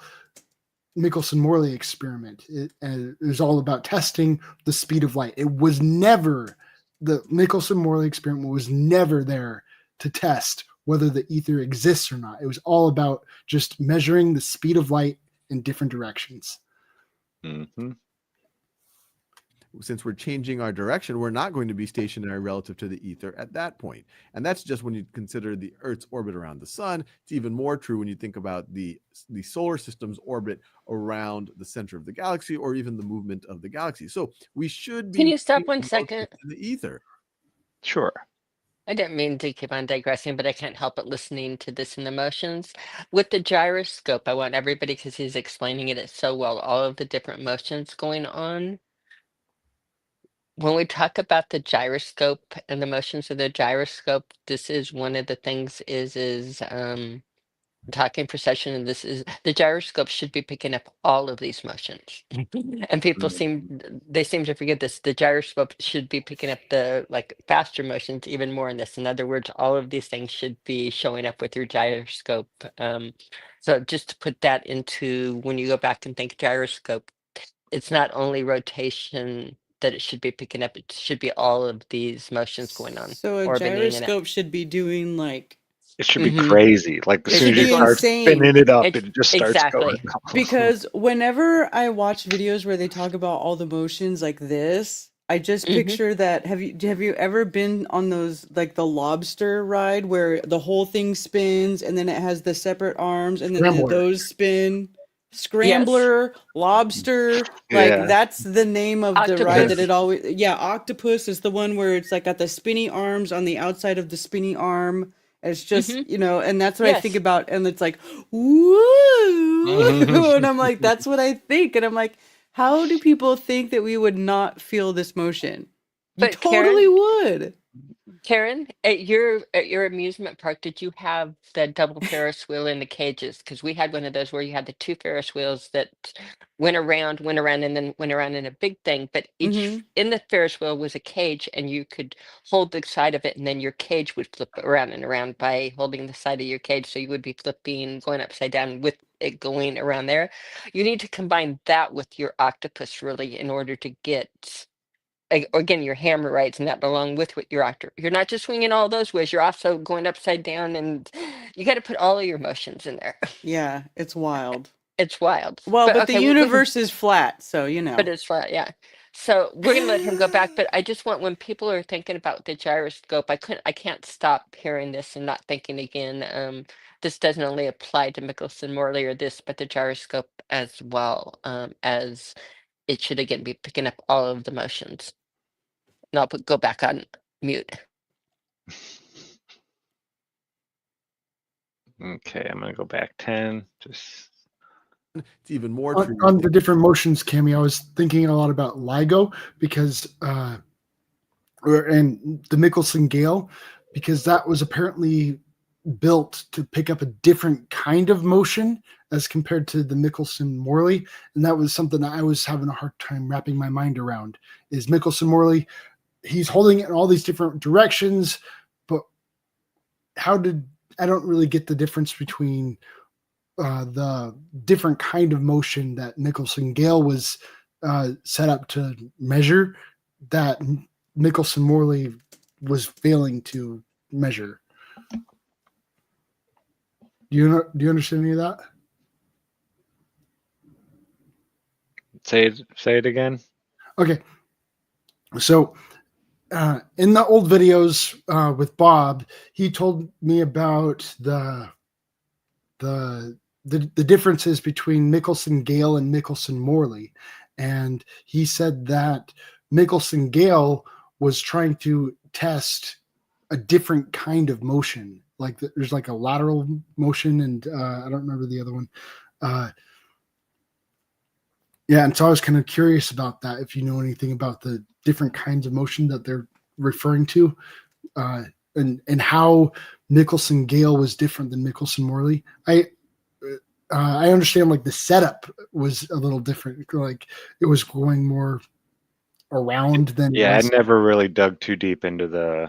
Michelson-Morley experiment. It was all about testing the speed of light. It was never, the Michelson-Morley experiment was never there to test whether the ether exists or not. It was all about just measuring the speed of light in different directions. Mm-hmm. Since we're changing our direction, we're not going to be stationary relative to the ether at that point. And that's just when you consider the Earth's orbit around the sun. It's even more true when you think about the solar system's orbit around the center of the galaxy, or even the movement of the galaxy. So we should be— Can you stop 1 second? The ether. Sure. I didn't mean to keep on digressing, but I can't help but listening to this in emotions. With the gyroscope, I want everybody, because he's explaining it so well, all of the different motions going on. When we talk about the gyroscope and the motions of the gyroscope, this is one of the things talking precession, and this is the gyroscope should be picking up all of these motions. And people seem to forget this. The gyroscope should be picking up the faster motions even more in this. In other words, all of these things should be showing up with your gyroscope. So just to put that into, when you go back and think gyroscope, it's not only rotation that it should be picking up, it should be all of these motions going on. So a orbiting and gyroscope should be doing like, It should be crazy. Like as It soon should as you be start insane. spinning it up, It's- it just starts exactly. going. because whenever I watch videos where they talk about all the motions like this, I just picture that. Have you ever been on those, like the lobster ride where the whole thing spins and then it has the separate arms and then Scrambler. those spin? Scrambler, lobster, like Yeah. that's the name of the ride that Octopus. it always. Yeah, octopus is the one where it's like got the spinny arms on the outside of the spinny arm. It's just, Hmm. and that's what I think Yes. about, and it's like, woo, and I'm like, that's what I think, and I'm like, how do people think that we would not feel this motion? You But Karen, totally would. Karen, at your amusement park, did you have the double Ferris wheel in the cages? Because we had one of those where you had the two Ferris wheels that went around, and then went around in a big thing. But Hmm. in the Ferris wheel was a cage, and you could hold the side of it, and then your cage would flip around and around by holding the side of your cage. So you would be flipping, going upside down with it going around there. You need to combine that with your octopus really in order to get again your hammer rights and that belong with what you're after. You're not just swinging all those ways, you're also going upside down, and you got to put all of your motions in there. Yeah, it's wild. It's wild. Well, But but the okay, we can, universe is flat, so but it's flat, yeah. So we're gonna let him go back, but I just want, when people are thinking about the gyroscope, I can't stop hearing this and not thinking again. This doesn't only apply to Mickelson Morley or this, but the gyroscope as well, as it should again be picking up all of the motions. And I'll go back on mute. Okay, I'm gonna go back 10. Just It's even more true. On the different motions, Cammy, I was thinking a lot about LIGO because, and the Mickelson Gale, because that was apparently built to pick up a different kind of motion as compared to the Mickelson Morley, and that was something that I was having a hard time wrapping my mind around. Is Mickelson Morley? He's holding it in all these different directions, but I don't really get the difference between the different kind of motion that Mickelson Gale was set up to measure that Mickelson Morley was failing to measure. Do you understand any of that? say it again. Okay. So in the old videos with Bob, he told me about the differences between Mickelson Gale and Mickelson Morley, and he said that Mickelson Gale was trying to test a different kind of motion. Like there's like a lateral motion, and I don't remember the other one. Yeah, and so I was kind of curious about that. If you know anything about the different kinds of motion that they're referring to, and how Mickelson Gale was different than Mickelson Morley. I understand like the setup was a little different. Like it was going more around than Yeah, I was, never really dug too deep into the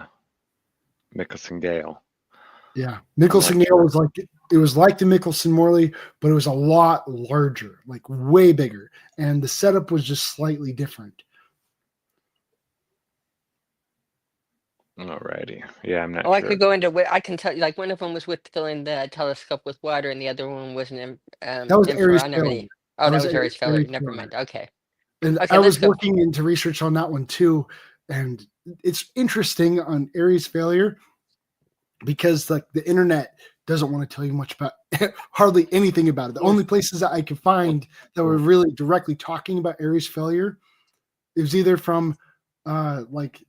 Mickelson Gale. yeah. Mickelson Gale was like the Mickelson Morley, but it was a lot larger, like way bigger, and the setup was just slightly different. Alrighty. Yeah, I'm not Oh, I sure. could go into I can tell you, like one of them was with filling the telescope with water, and the other one was an That was Aries failure. Oh, that was Aries failure. Aries Never failure. mind. Okay. And Okay, I let's was go. looking into research on that one too, and it's interesting on Aries failure because like the internet doesn't want to tell you much about hardly anything about it. The only places that I could find that were really directly talking about Aries failure, it was either from like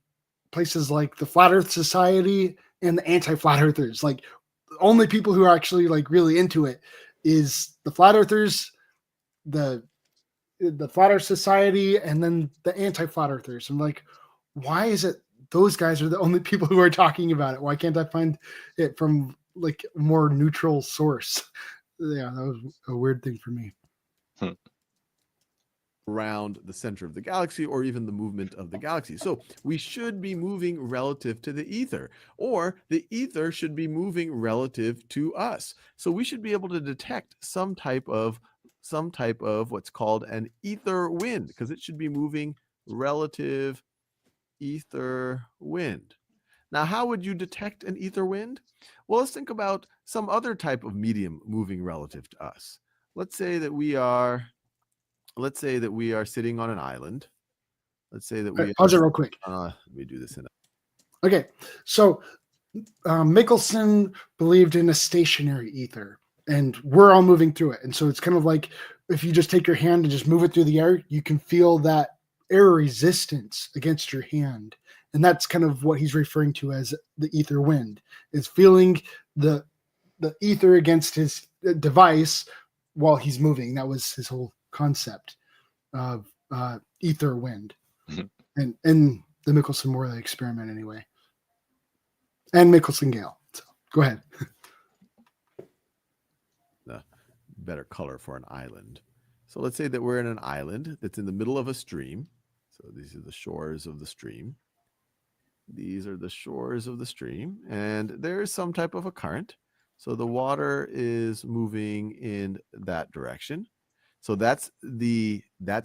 places like the Flat Earth Society and the anti-flat earthers. Like the only people who are actually like really into it is the flat earthers, the Flat Earth Society, and then the anti-flat earthers. I'm like, why is it those guys are the only people who are talking about it? Why can't I find it from like a more neutral source? Yeah, that was a weird thing for me. Around the center of the galaxy, or even the movement of the galaxy. So we should be moving relative to the ether, or the ether should be moving relative to us. So we should be able to detect some type of what's called an ether wind, because it should be moving relative ether wind. Now, how would you detect an ether wind? Well, let's think about some other type of medium moving relative to us. Let's say that we are sitting on an island. Let's say that we pause it real quick. Let me do this Okay, so Mickelson believed in a stationary ether, and we're all moving through it. And so it's kind of like if you just take your hand and just move it through the air, you can feel that air resistance against your hand. And that's kind of what he's referring to as the ether wind, is feeling the ether against his device while he's moving. That was his whole concept of ether wind. And in the Michelson-Morley experiment anyway. And Michelson-Gale. So go ahead. The better color for an island. So let's say that we're in an island that's in the middle of a stream. So these are the shores of the stream. These are the shores of the stream, and there's some type of a current. So the water is moving in that direction. So that's the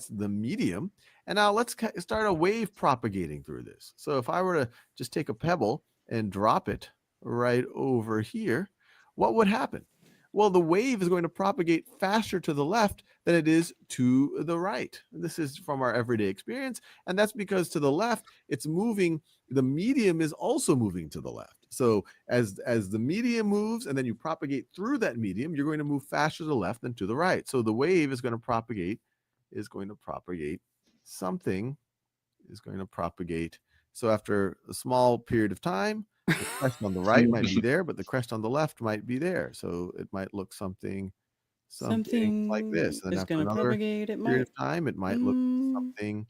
medium. And now let's start a wave propagating through this. So if I were to just take a pebble and drop it right over here, what would happen? Well, the wave is going to propagate faster to the left than it is to the right. This is from our everyday experience. And that's because to the left, it's moving. The medium is also moving to the left. So as the medium moves and then you propagate through that medium, you're going to move faster to the left than to the right. So the wave is going to propagate something. So after a small period of time, the crest on the right might be there, but the crest on the left might be there. So it might look something like this. And then is after going to another propagate. It period might. of time, it might look something.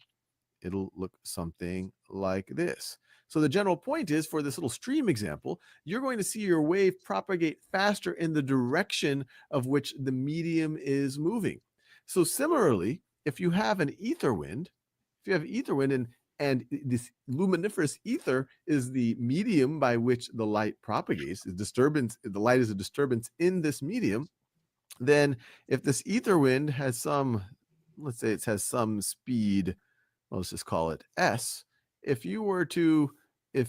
It'll look something like this. So the general point is, for this little stream example, you're going to see your wave propagate faster in the direction of which the medium is moving. So similarly, if you have an ether wind, and this luminiferous ether is the medium by which the light propagates, the light is a disturbance in this medium, then if this ether wind has let's say it has some speed, let's just call it S. If you were to try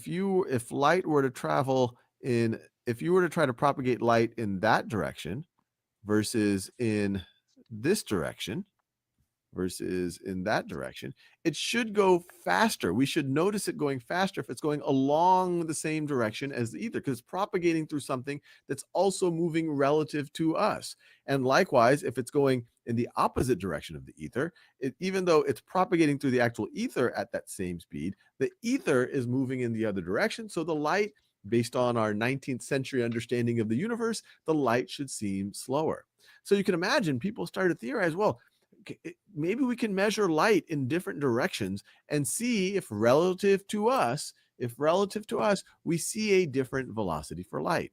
to propagate light in that direction versus in this direction versus in that direction, it should go faster. We should notice it going faster if it's going along the same direction as the ether, because it's propagating through something that's also moving relative to us. And likewise, if it's going in the opposite direction of the ether, even though it's propagating through the actual ether at that same speed, the ether is moving in the other direction. So the light, based on our 19th century understanding of the universe, the light should seem slower. So you can imagine people started to theorize, well, maybe we can measure light in different directions and see if relative to us, we see a different velocity for light.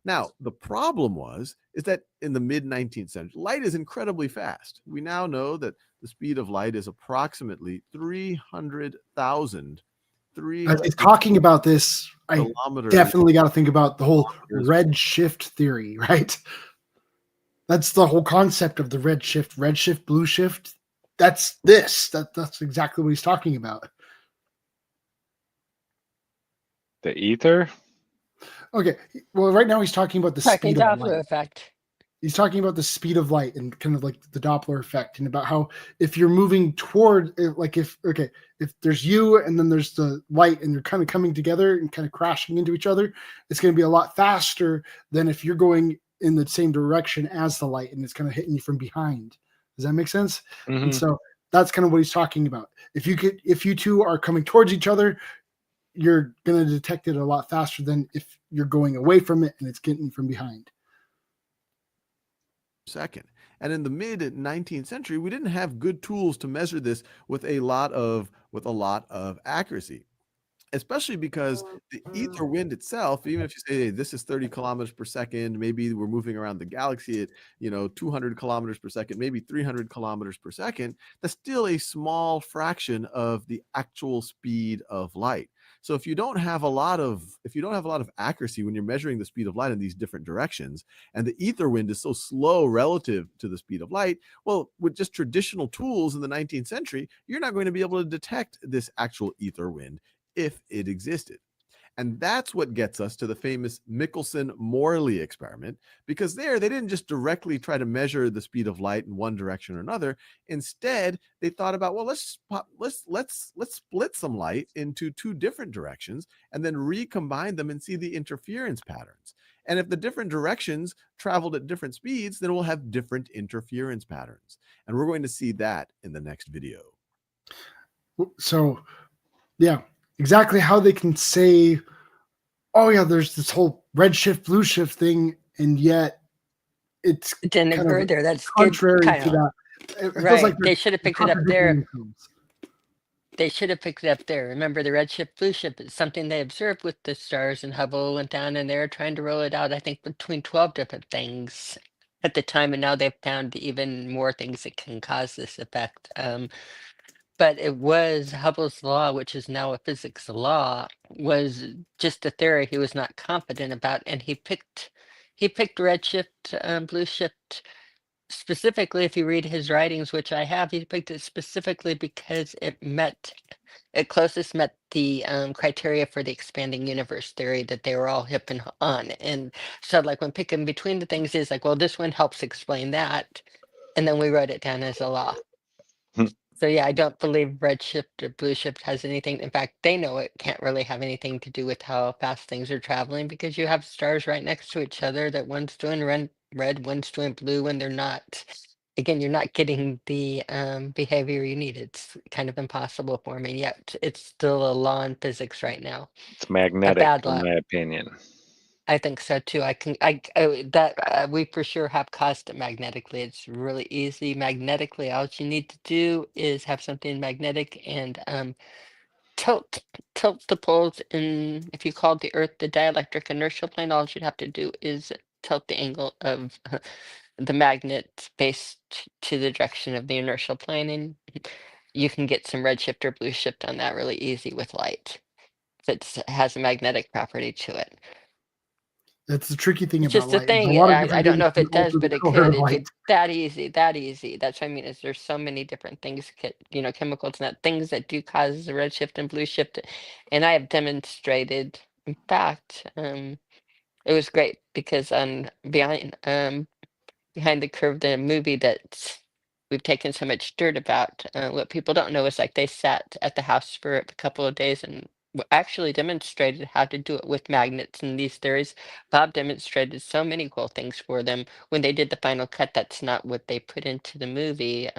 Now, the problem is that in the mid-19th century, light is incredibly fast. We now know that the speed of light is approximately 300,000. As he's talking about this, I kilometers. definitely got to think about the whole red shift theory, right? That's the whole concept of the red shift, blue shift. That's exactly what he's talking about. The ether? Okay. Well, right now he's talking about the speed of Doppler light. effect. He's talking about the speed of light and kind of like the Doppler effect, and about how if you're moving toward, like if there's you and then there's the light and you're kind of coming together and kind of crashing into each other, it's going to be a lot faster than if you're going in the same direction as the light and it's kind of hitting you from behind. Does that make sense? Mm-hmm. And so that's kind of what he's talking about. If you two are coming towards each other, you're going to detect it a lot faster than if you're going away from it and it's getting you from behind. Second. And in the mid 19th century, we didn't have good tools to measure this with a lot of accuracy, especially because the ether wind itself, even if you say, hey, this is 30 kilometers per second, maybe we're moving around the galaxy at 200 kilometers per second, maybe 300 kilometers per second, that's still a small fraction of the actual speed of light. So if you don't have a lot of accuracy when you're measuring the speed of light in these different directions, and the ether wind is so slow relative to the speed of light, well, with just traditional tools in the 19th century, you're not going to be able to detect this actual ether wind if it existed. And that's what gets us to the famous Michelson-Morley experiment, because there they didn't just directly try to measure the speed of light in one direction or another. Instead, they thought about, well, let's split some light into two different directions and then recombine them and see the interference patterns. And if the different directions traveled at different speeds, then we'll have different interference patterns. And we're going to see that in the next video. So, yeah, exactly how they can say, oh, yeah, there's this whole red shift, blue shift thing, and yet it's It didn't kind occur of there. That's good, contrary to Kyle. that. It feels Right. like They should have picked it up contradicting there. themselves. They should have picked it up there. Remember, the red shift, blue shift is something they observed with the stars, and Hubble went down and they were trying to roll it out, I think, between 12 different things at the time. And now they've found even more things that can cause this effect. But it was Hubble's law, which is now a physics law, was just a theory he was not confident about. And he picked redshift, blue shift specifically. If you read his writings, which I have, he picked it specifically because it closest met the criteria for the expanding universe theory that they were all hip and on. And so like when picking between the things is like, well, this one helps explain that. And then we wrote it down as a law. So yeah, I don't believe redshift or blue shift has anything. In fact, they know it can't really have anything to do with how fast things are traveling, because you have stars right next to each other that one's doing red, one's doing blue, and they're not. Again, you're not getting the behavior you need. It's kind of impossible for me. Yet it's still a law in physics right now. It's magnetic, bad in law. my opinion. I think so too. We for sure have caused it magnetically. It's really easy magnetically. All you need to do is have something magnetic and tilt the poles in. If you called the Earth the dielectric inertial plane, all you'd have to do is tilt the angle of the magnet based to the direction of the inertial plane, and you can get some redshift or blue shift on that really easy with light. If it has a magnetic property to it. That's the tricky thing It's about just a light. There's a thing. lot of I different don't things know if that it can does, alter the but it color could. of light. It's that easy. That easy. That's what I mean. Is there's so many different things, chemicals and that things that do cause the red shift and blue shift, and I have demonstrated. In fact, it was great because behind the curve, the movie that we've taken so much dirt about. What people don't know is like they sat at the house for a couple of days and actually demonstrated how to do it with magnets and these theories. Bob demonstrated so many cool things for them when they did the final cut. That's not what they put into the movie.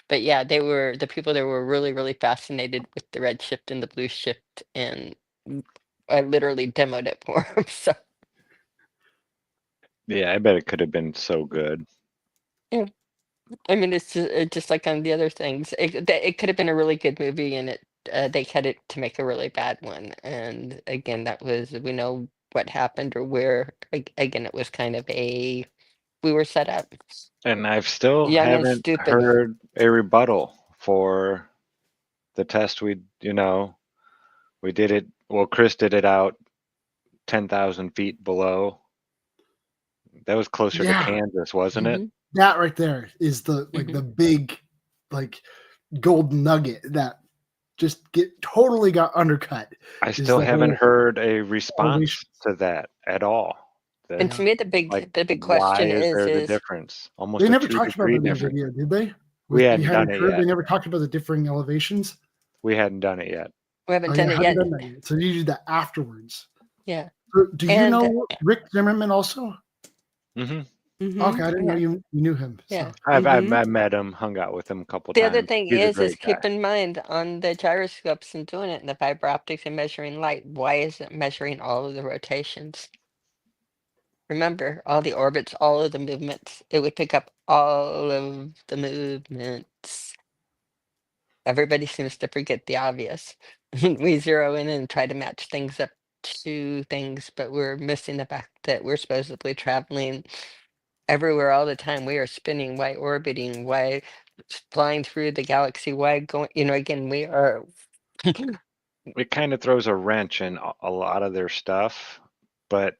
But yeah, the people there were really, really fascinated with the red shift and the blue shift, and I literally demoed it for them. So Yeah, I bet it could have been so good. yeah. I mean, it's just like on the other things. It could have been a really good movie, and they cut it to make a really bad one. And again, we know what happened or where. Again, it was kind of we were set up And I've still young and haven't stupid. heard a rebuttal for the test we did it. Well, Chris did it out 10,000 feet below. That was closer to Yeah. Kansas, wasn't it? Mhm. That right there is the the big golden nugget that just totally got undercut. I is still the haven't whole heard a response elevation. to that at all. And to Yeah. me, Like, the big why question is there the is difference? Almost They a never talked about 2-degree that in the difference. video, did they? We hadn't behind done the it curve, yet. they never talked about the differing elevations. We hadn't done it yet. we haven't Oh, done yeah, it hadn't yet. done that yet. So you did that afterwards. Yeah. So do you And know Rick Zimmerman also? Hmm Okay, I didn't know you knew him. Yeah. So I met him, hung out with him a couple The times. other thing He's a is great guy. keep in mind on the gyroscopes and doing it in the fiber optics and measuring light, why is it measuring all of the rotations? Remember, all the orbits, all of the movements, it would pick up all of the movements. Everybody seems to forget the obvious. We zero in and try to match things up to things, but we're missing the fact that we're supposedly traveling everywhere all the time. We are spinning, why orbiting, why flying through the galaxy, why going, again, we are. It kind of throws a wrench in a lot of their stuff, but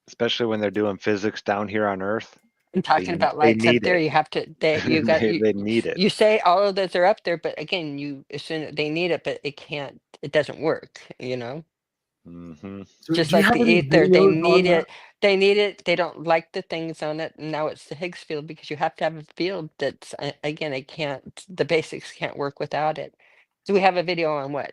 especially when they're doing physics down here on Earth, And talking about they lights up need there, it. you have to. They need it. You say all of those are up there, but again, you assume they need it, but it can't. It doesn't work. Hmm So Just do you like have the any ether, they videos on need that? it. They need it. They don't like the things on it. And now it's the Higgs field because you have to have a field that's again, it can't. The basics can't work without it. Do we have a video on what?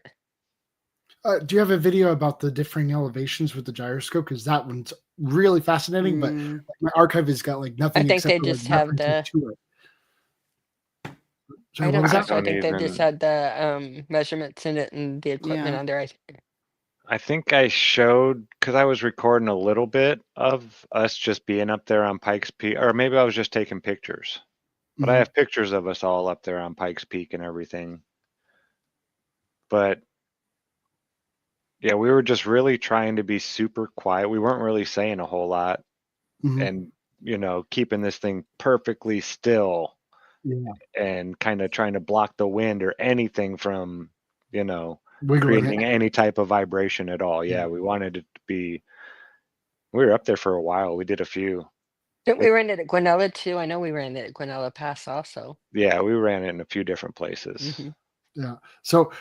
Do you have a video about the differing elevations with the gyroscope? Because that one's really fascinating, but Mm. my archive has got like I nothing think except they for like just have references the. to it. Sorry, I what don't was I that? think so. I don't think they just even. had the measurements in it and the equipment Yeah. on there. I think I showed because I was recording a little bit of us just being up there on Pikes Peak, or maybe I was just taking pictures. But I Mhm. have pictures of us all up there on Pikes Peak and everything. But yeah, we were just really trying to be super quiet. We weren't really saying a whole lot, Mhm. and keeping this thing perfectly still Yeah, and kind of trying to block the wind or anything from, wiggling it. creating any type of vibration at all. Yeah, we wanted it to be. We were up there for a while. We did a few. Didn't we run it at Guanella too? I know we ran it at Guanella Pass also. Yeah, we ran it in a few different places. Hmm. Yeah. So,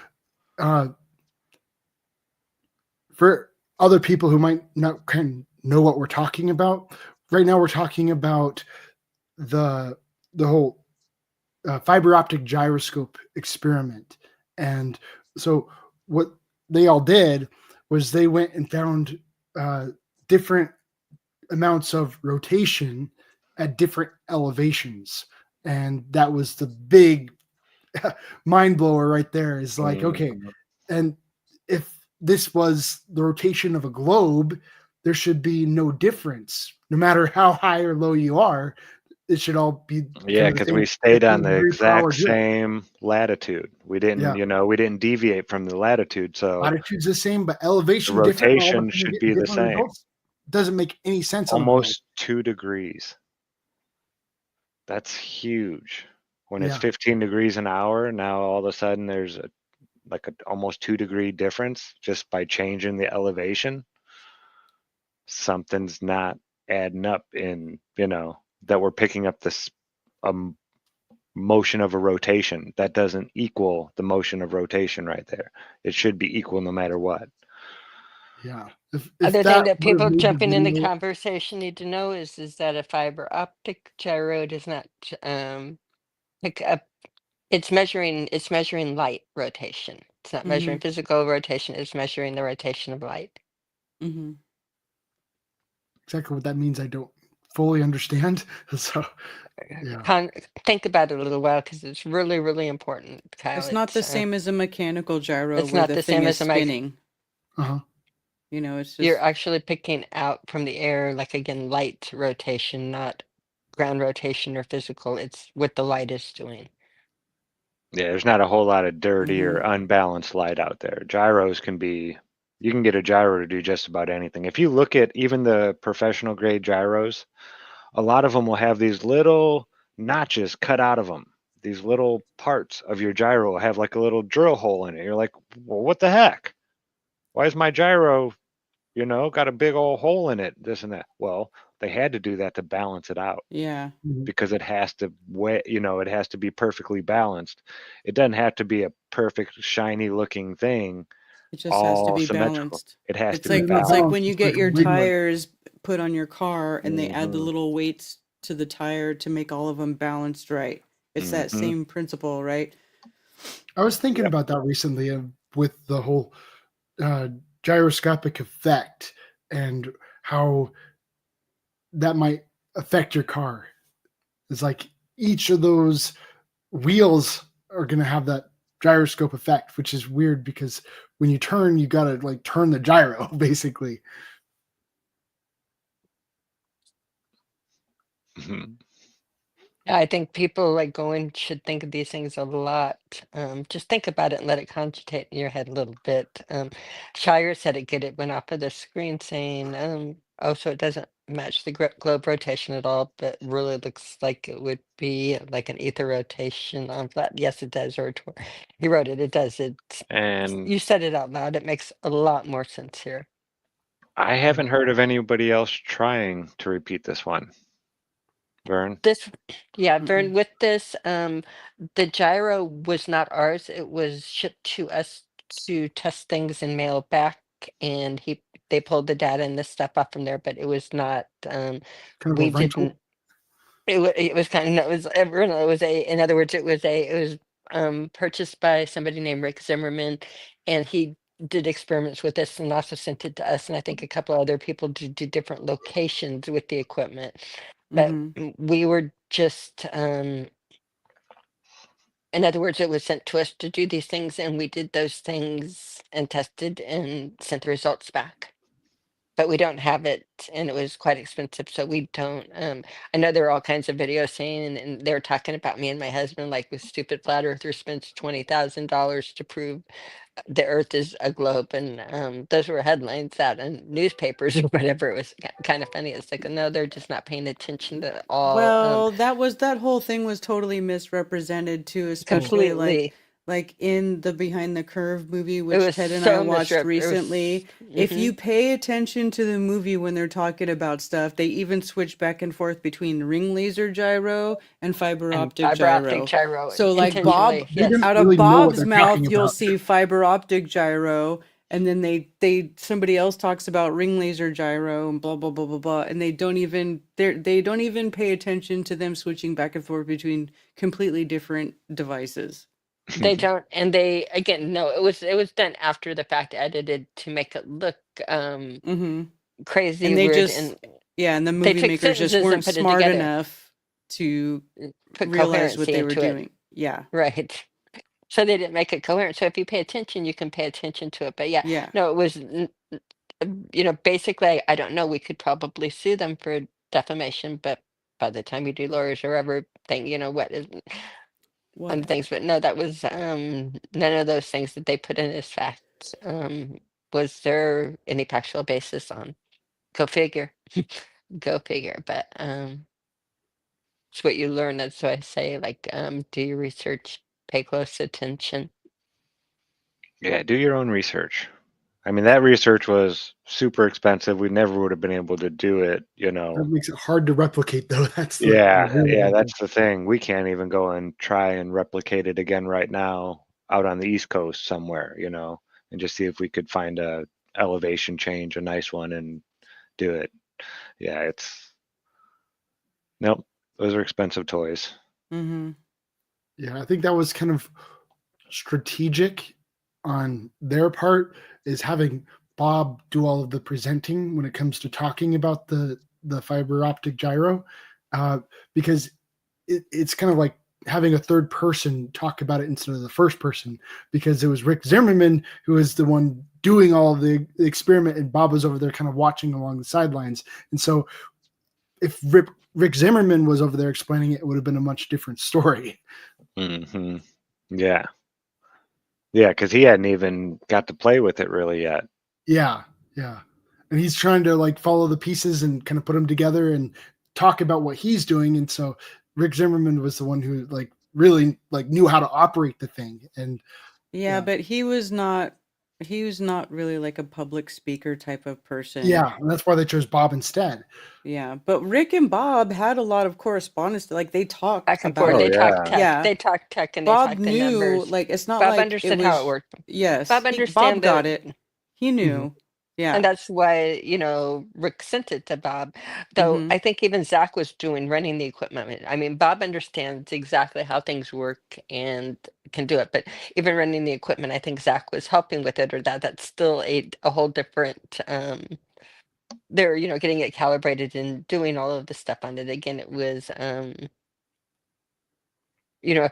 for other people who might not kind of know what we're talking about, right now we're talking about the whole fiber optic gyroscope experiment. And so, what they all did was they went and found different amounts of rotation at different elevations, and that was the big mind blower right there. Is like, okay, Mhm. and if this was the rotation of a globe, there should be no difference, no matter how high or low you are. It should all be Yeah, kind of the because same we stayed 15 on the degree per hour exact drift. same latitude. We Yeah, didn't deviate from the latitude, so latitude's the same, but the elevation different. And all of a rotation sudden, you're should getting be the different same. results. Doesn't make any sense on a globe. Almost 2 degrees. That's huge. When it's Yeah, 15 degrees an hour, now all of a sudden there's like a almost 2 degree difference just by changing the elevation. Something's not adding up that we're picking up this um, motion of a rotation. That doesn't equal the motion of rotation right there. It should be equal no matter what. yeah. If Other thing that that would have people made the jumping in the video, conversation need to know is that a fiber optic gyro does not pick up. It's measuring light rotation. It's not measuring Mm-hmm. physical rotation. It's measuring the rotation of light. Mm-hmm. exactly what that means, I don't fully understand. So, yeah. Think about it a little while because it's really, really important, Kyle. It's not the same as a mechanical gyro It's where not the the thing same is as a mic. spinning. Uh-huh. It's You're just actually picking out from the air, like again, light rotation, not ground rotation or physical. It's what the light is doing. Yeah, there's not a whole lot of dirty or Mhm. unbalanced light out there. You can get a gyro to do just about anything. If you look at even the professional grade gyros, a lot of them will have these little notches cut out of them. These little parts of your gyro will have like a little drill hole in it. You're like, well, what the heck? Why is my gyro, got a big old hole in it, this and that? Well, they had to do that to balance it out Yeah. Mhm. because it has to it has to be perfectly balanced. It doesn't have to be a perfect shiny looking thing, It just has to all be symmetrical. balanced. It has It's to be It's like not it's like balanced. when balanced, you it's get like a your wiggler. tires put on your car and they add the Mhm. little weights to the tire to make all of them balanced right. It's that Mhm. same principle, right? I was thinking Yep. about that recently with the whole uh, gyroscopic effect and how that might affect your car. It's like each of those wheels are going to have that gyroscope effect, which is weird because when you turn, you got to like turn the gyro basically. Mhm. Yeah, I think people like going should think of these things a lot. Just think about it and let it cogitate in your head a little bit. Shire said it went off of the screen saying, oh, so it doesn't match the globe rotation at all, but really looks like it would be like an ether rotation on flat. Yes, it does. He wrote it. It does. And You said it out loud. It makes a lot more sense here. I haven't heard of anybody else trying to repeat this one. Vern? Yeah, Mm-mm. Vern, with this, the gyro was not ours. It was shipped to us to test things and mail back, and they pulled the data and this stuff off from there, but it was not, Kind of a we rental. didn't, it was kind of, no, it was in other words, it was purchased by somebody named Rick Zimmerman, and he did experiments with this and also sent it to us, and I think a couple other people did do different locations with the equipment. But we were just, in other words, it was sent to us to do these things, and we did those things and tested and sent the results back. But we don't have it, and it was quite expensive, so we don't. I know there are all kinds of videos saying, and they're talking about me and my husband, like with stupid flat earther spends $20,000 to prove the Earth is a globe, and those were headlines out in newspapers or whatever. It was kind of funny. It's like, no, they're just not paying attention at all. Well, that whole thing was totally misrepresented too, especially Completely. like in the Behind the Curve movie, It which was Ted and I so watched misrep. It was, recently. If mhm. you pay attention to the movie when they're talking about stuff, they even switch back and forth between ring laser gyro and fiber And optic fiber optic gyro. gyro So like Bob, intentionally, They yes. didn't out of really know what Bob's they're mouth, talking you'll about. see fiber optic gyro, and then they somebody else talks about ring laser gyro and blah blah blah blah blah, and they don't even pay attention to them switching back and forth between completely different devices. They don't, and they again, no, it was done after the fact, edited to make it look crazy, And they weird, just, and and the they movie took makers just sentences and weren't put it smart together, enough to put realize what coherency they were into it, doing. Yeah, right? So they didn't make it coherent. So if you pay attention, you can pay attention to it. But yeah, yeah. no, it was, basically, I don't know. We could probably sue them for defamation, but by the time you do lawyers or everything, what is on things. But no, that was none of those things that they put in as facts. Was there any factual basis on? Go figure. Go figure. But it's what you learn. That's why I say, like, do your research, pay close attention. Yeah, do your own research. I mean, that research was super expensive. We never would have been able to do it, That makes it hard to replicate, though. That's the Yeah, real yeah, thing. that's the thing. We can't even go and try and replicate it again right now out on the East Coast somewhere, and just see if we could find a elevation change, a nice one, and do it. Yeah, nope, those are expensive toys. Yeah, I think that was kind of strategic on their part, is having Bob do all of the presenting when it comes to talking about the fiber optic gyro, because it's kind of like having a third person talk about it instead of the first person, because it was Rick Zimmerman who was the one doing all of the experiment, and Bob was over there kind of watching along the sidelines. And so if Rick Zimmerman was over there explaining it, it would have been a much different story. Hmm. Yeah, because he hadn't even got to play with it really yet. Yeah, and he's trying to like follow the pieces and kind of put them together and talk about what he's doing. And so Rick Zimmerman was the one who like really like knew how to operate the thing. And yeah, but he was not really like a public speaker type of person. Yeah, and that's why they chose Bob instead. Yeah, but Rick and Bob had a lot of correspondence. Like they talked Back and about forth. Oh, They talked yeah. tech. Yeah. They talked tech, and Bob they talked the knew, numbers. like it's not Bob like understood how it worked. Yes, Bob Bob understand got the- it. He knew. Yeah, And that's why, Rick sent it to Bob. Though I think even Zach was running the equipment. I mean, Bob understands exactly how things work and can do it. But even running the equipment, I think Zach was helping with it, or that's still a whole different. They're getting it calibrated and doing all of the stuff on it. Again, it was a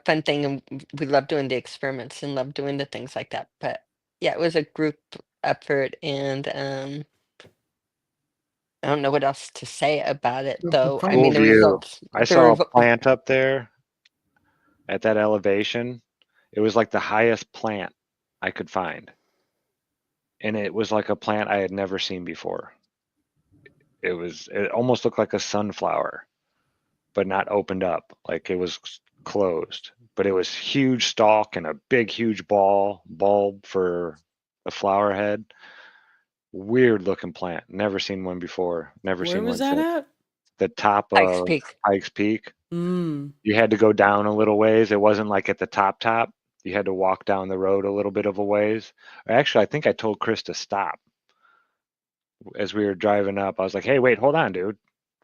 fun thing, and we love doing the experiments and love doing the things like that. But yeah, it was a group effort, and I don't know what else to say about it, though. I Cool mean, the view. results. I saw a plant up there at that elevation. It was like the highest plant I could find. And it was like a plant I had never seen before. It almost looked like a sunflower, but not opened up. Like it was closed. But it was huge stalk and a big, huge bulb for the flower head. Weird looking plant. Never seen one before. Never Where seen was one that since. at? The top Pikes of Peak. Pikes Peak. Mm. You had to go down a little ways. It wasn't like at the top. You had to walk down the road a little bit of a ways. Actually, I think I told Chris to stop as we were driving up. I was like, "Hey, wait, hold on, dude.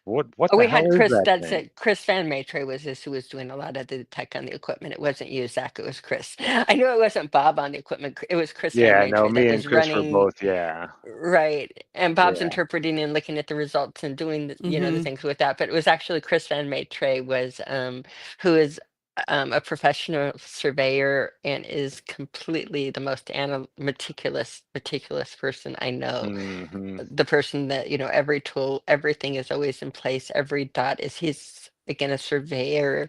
What Oh, the we hell had is Chris. that That's thing? it. Chris Van Maitre was this who was doing a lot of the tech on the equipment. It wasn't you, Zach. It was Chris. I knew it wasn't Bob on the equipment. It was Chris Van Yeah, no, Maitre that me and was Chris were running. both, yeah. Right. And Bob's Yeah. interpreting and looking at the results and doing the, the Mhm. things with that. But it was actually Chris Van Maitre was who is a professional surveyor and is completely the most meticulous person I know. Hmm. The person that, every tool, everything is always in place, every dot is he's again a surveyor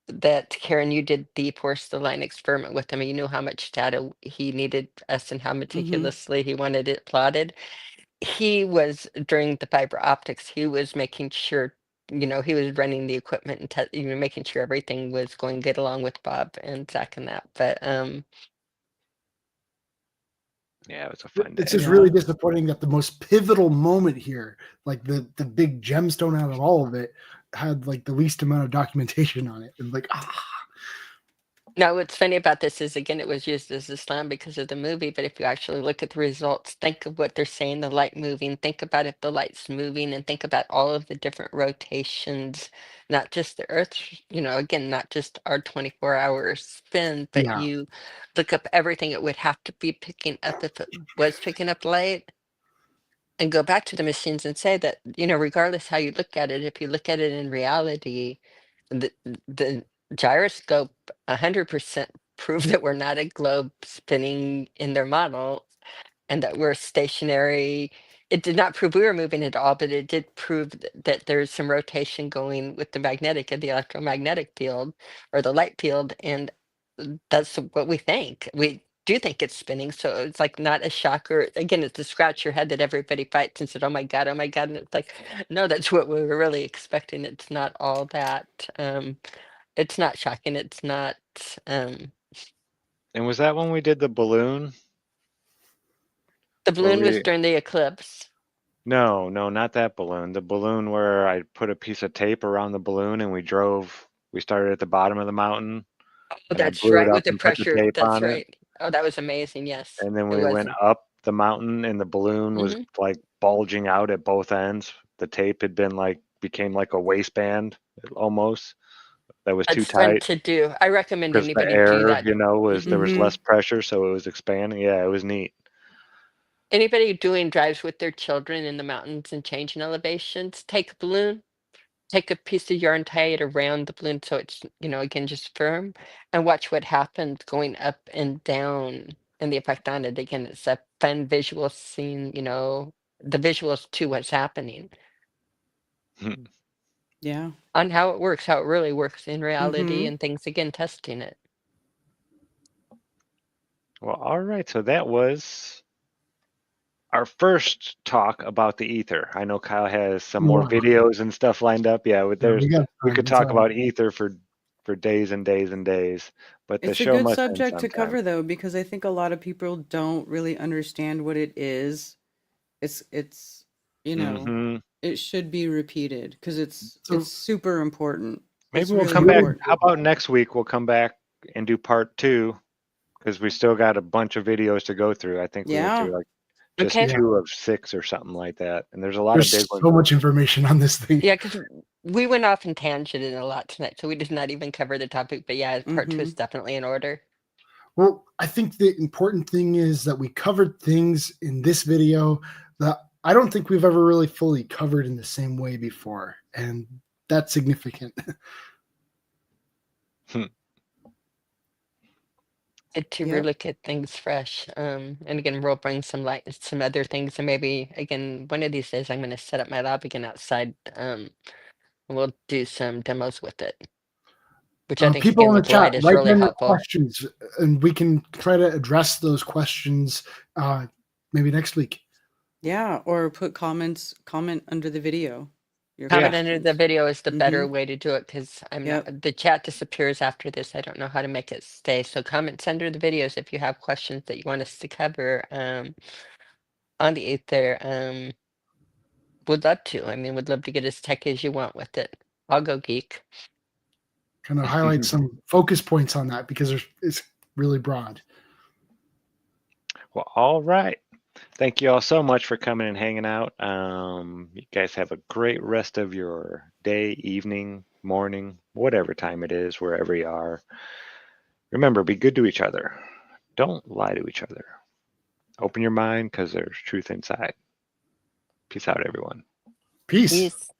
that Karen, you did the porcelain experiment with him. You knew how much data he needed us and how meticulously he wanted it plotted. He was during the fiber optics, he was making sure, he was running the equipment and making sure everything was going good along with Bob and Zach and that. But Yeah, it was a fun It's day. just Yeah. really disappointing that the most pivotal moment here, like the big gemstone out of all of it, had like the least amount of documentation on it. And like, now, what's funny about this is, again, it was used as a slam because of the movie, but if you actually look at the results, think of what they're saying, the light moving, think about if the light's moving, and think about all of the different rotations, not just the Earth, again, not just our 24-hour spin, but yeah, you look up everything it would have to be picking up if it was picking up light. And go back to the machines and say that, regardless how you look at it, if you look at it in reality, the gyroscope 100% prove that we're not a globe spinning in their model and that we're stationary. It did not prove we were moving at all, but it did prove that there's some rotation going with the magnetic and the electromagnetic field or the light field. And that's what we think. We do think it's spinning. So it's like not a shocker. Again, it's to scratch your head that everybody fights and said, oh my God, oh my God. And it's like, no, that's what we were really expecting. It's not all that. It's not shocking. It's not. And was that when we did the balloon? The Where balloon was we during the eclipse. No, not that balloon. The balloon where I put a piece of tape around the balloon and we started at the bottom of the mountain Oh, and I that's blew it right. up With the and put the pressure. tape That's on it. right. Oh, that was amazing. Yes, And then it we was. went up the mountain and the balloon was Hmm. like bulging out at both ends. The tape had been became like a waistband almost that was too It's fun tight to do. I recommend because the anybody do air, that. there was Mhm. less pressure, so it was expanding. Yeah, it was neat. Anybody doing drives with their children in the mountains and changing elevations, take a balloon, take a piece of yarn, tie it around the balloon so it's, again, just firm, and watch what happens going up and down and the effect on it. Again, it's a fun visual scene, the visuals to what's happening Yeah. on how it works, how it really works in reality, Mhm. and things, again, testing it. Well, all right. So that was our first talk about the ether. I know Kyle has some more more. videos and stuff lined up. Yeah, Yeah, we could it's talk all about ether for days and days and days, but the It's a show good must end subject to sometime. cover though, because I think a lot of people don't really understand what it is. It's Hmm. it should be repeated because so it's super important. It's Maybe we'll it's really come back. really important. How about next week? We'll come back and do part two because we still got a bunch of videos to go through. I think we went Yeah. through like just Okay. yeah. 2 of 6 or something like that, and there's a lot of big There's ones. so much information on this thing. Yeah, because we went off in tangent in a lot tonight, so we did not even cover the topic. But yeah, part two is Mhm. definitely in order. Well, I think the important thing is that we covered things in this video that I don't think we've ever really fully covered in the same way before, and that's significant. Good to Yep. relook at things fresh. And again, we'll bring some light, some other things, and maybe again one of these days I'm going to set up my lab again outside. And we'll do some demos with it, which I think People again in the with light chat, is write really down your helpful. questions, and we can try to address those questions maybe next week. Yeah, or comment under the video. Your Comment Yeah. under the questions. video is the better Mhm. way to do it because I'm not. Yep. The chat disappears after this. I don't know how to make it stay. So comments under the videos if you have questions that you want us to cover on the Aether. Would love to. I mean, would love to get as tech as you want with it. I'll go geek. Kind of highlight some focus points on that because it's really broad. Well, all right. Thank you all so much for coming and hanging out. You guys have a great rest of your day, evening, morning, whatever time it is, wherever you are. Remember, be good to each other. Don't lie to each other. Open your mind because there's truth inside. Peace out, everyone. Peace. Peace.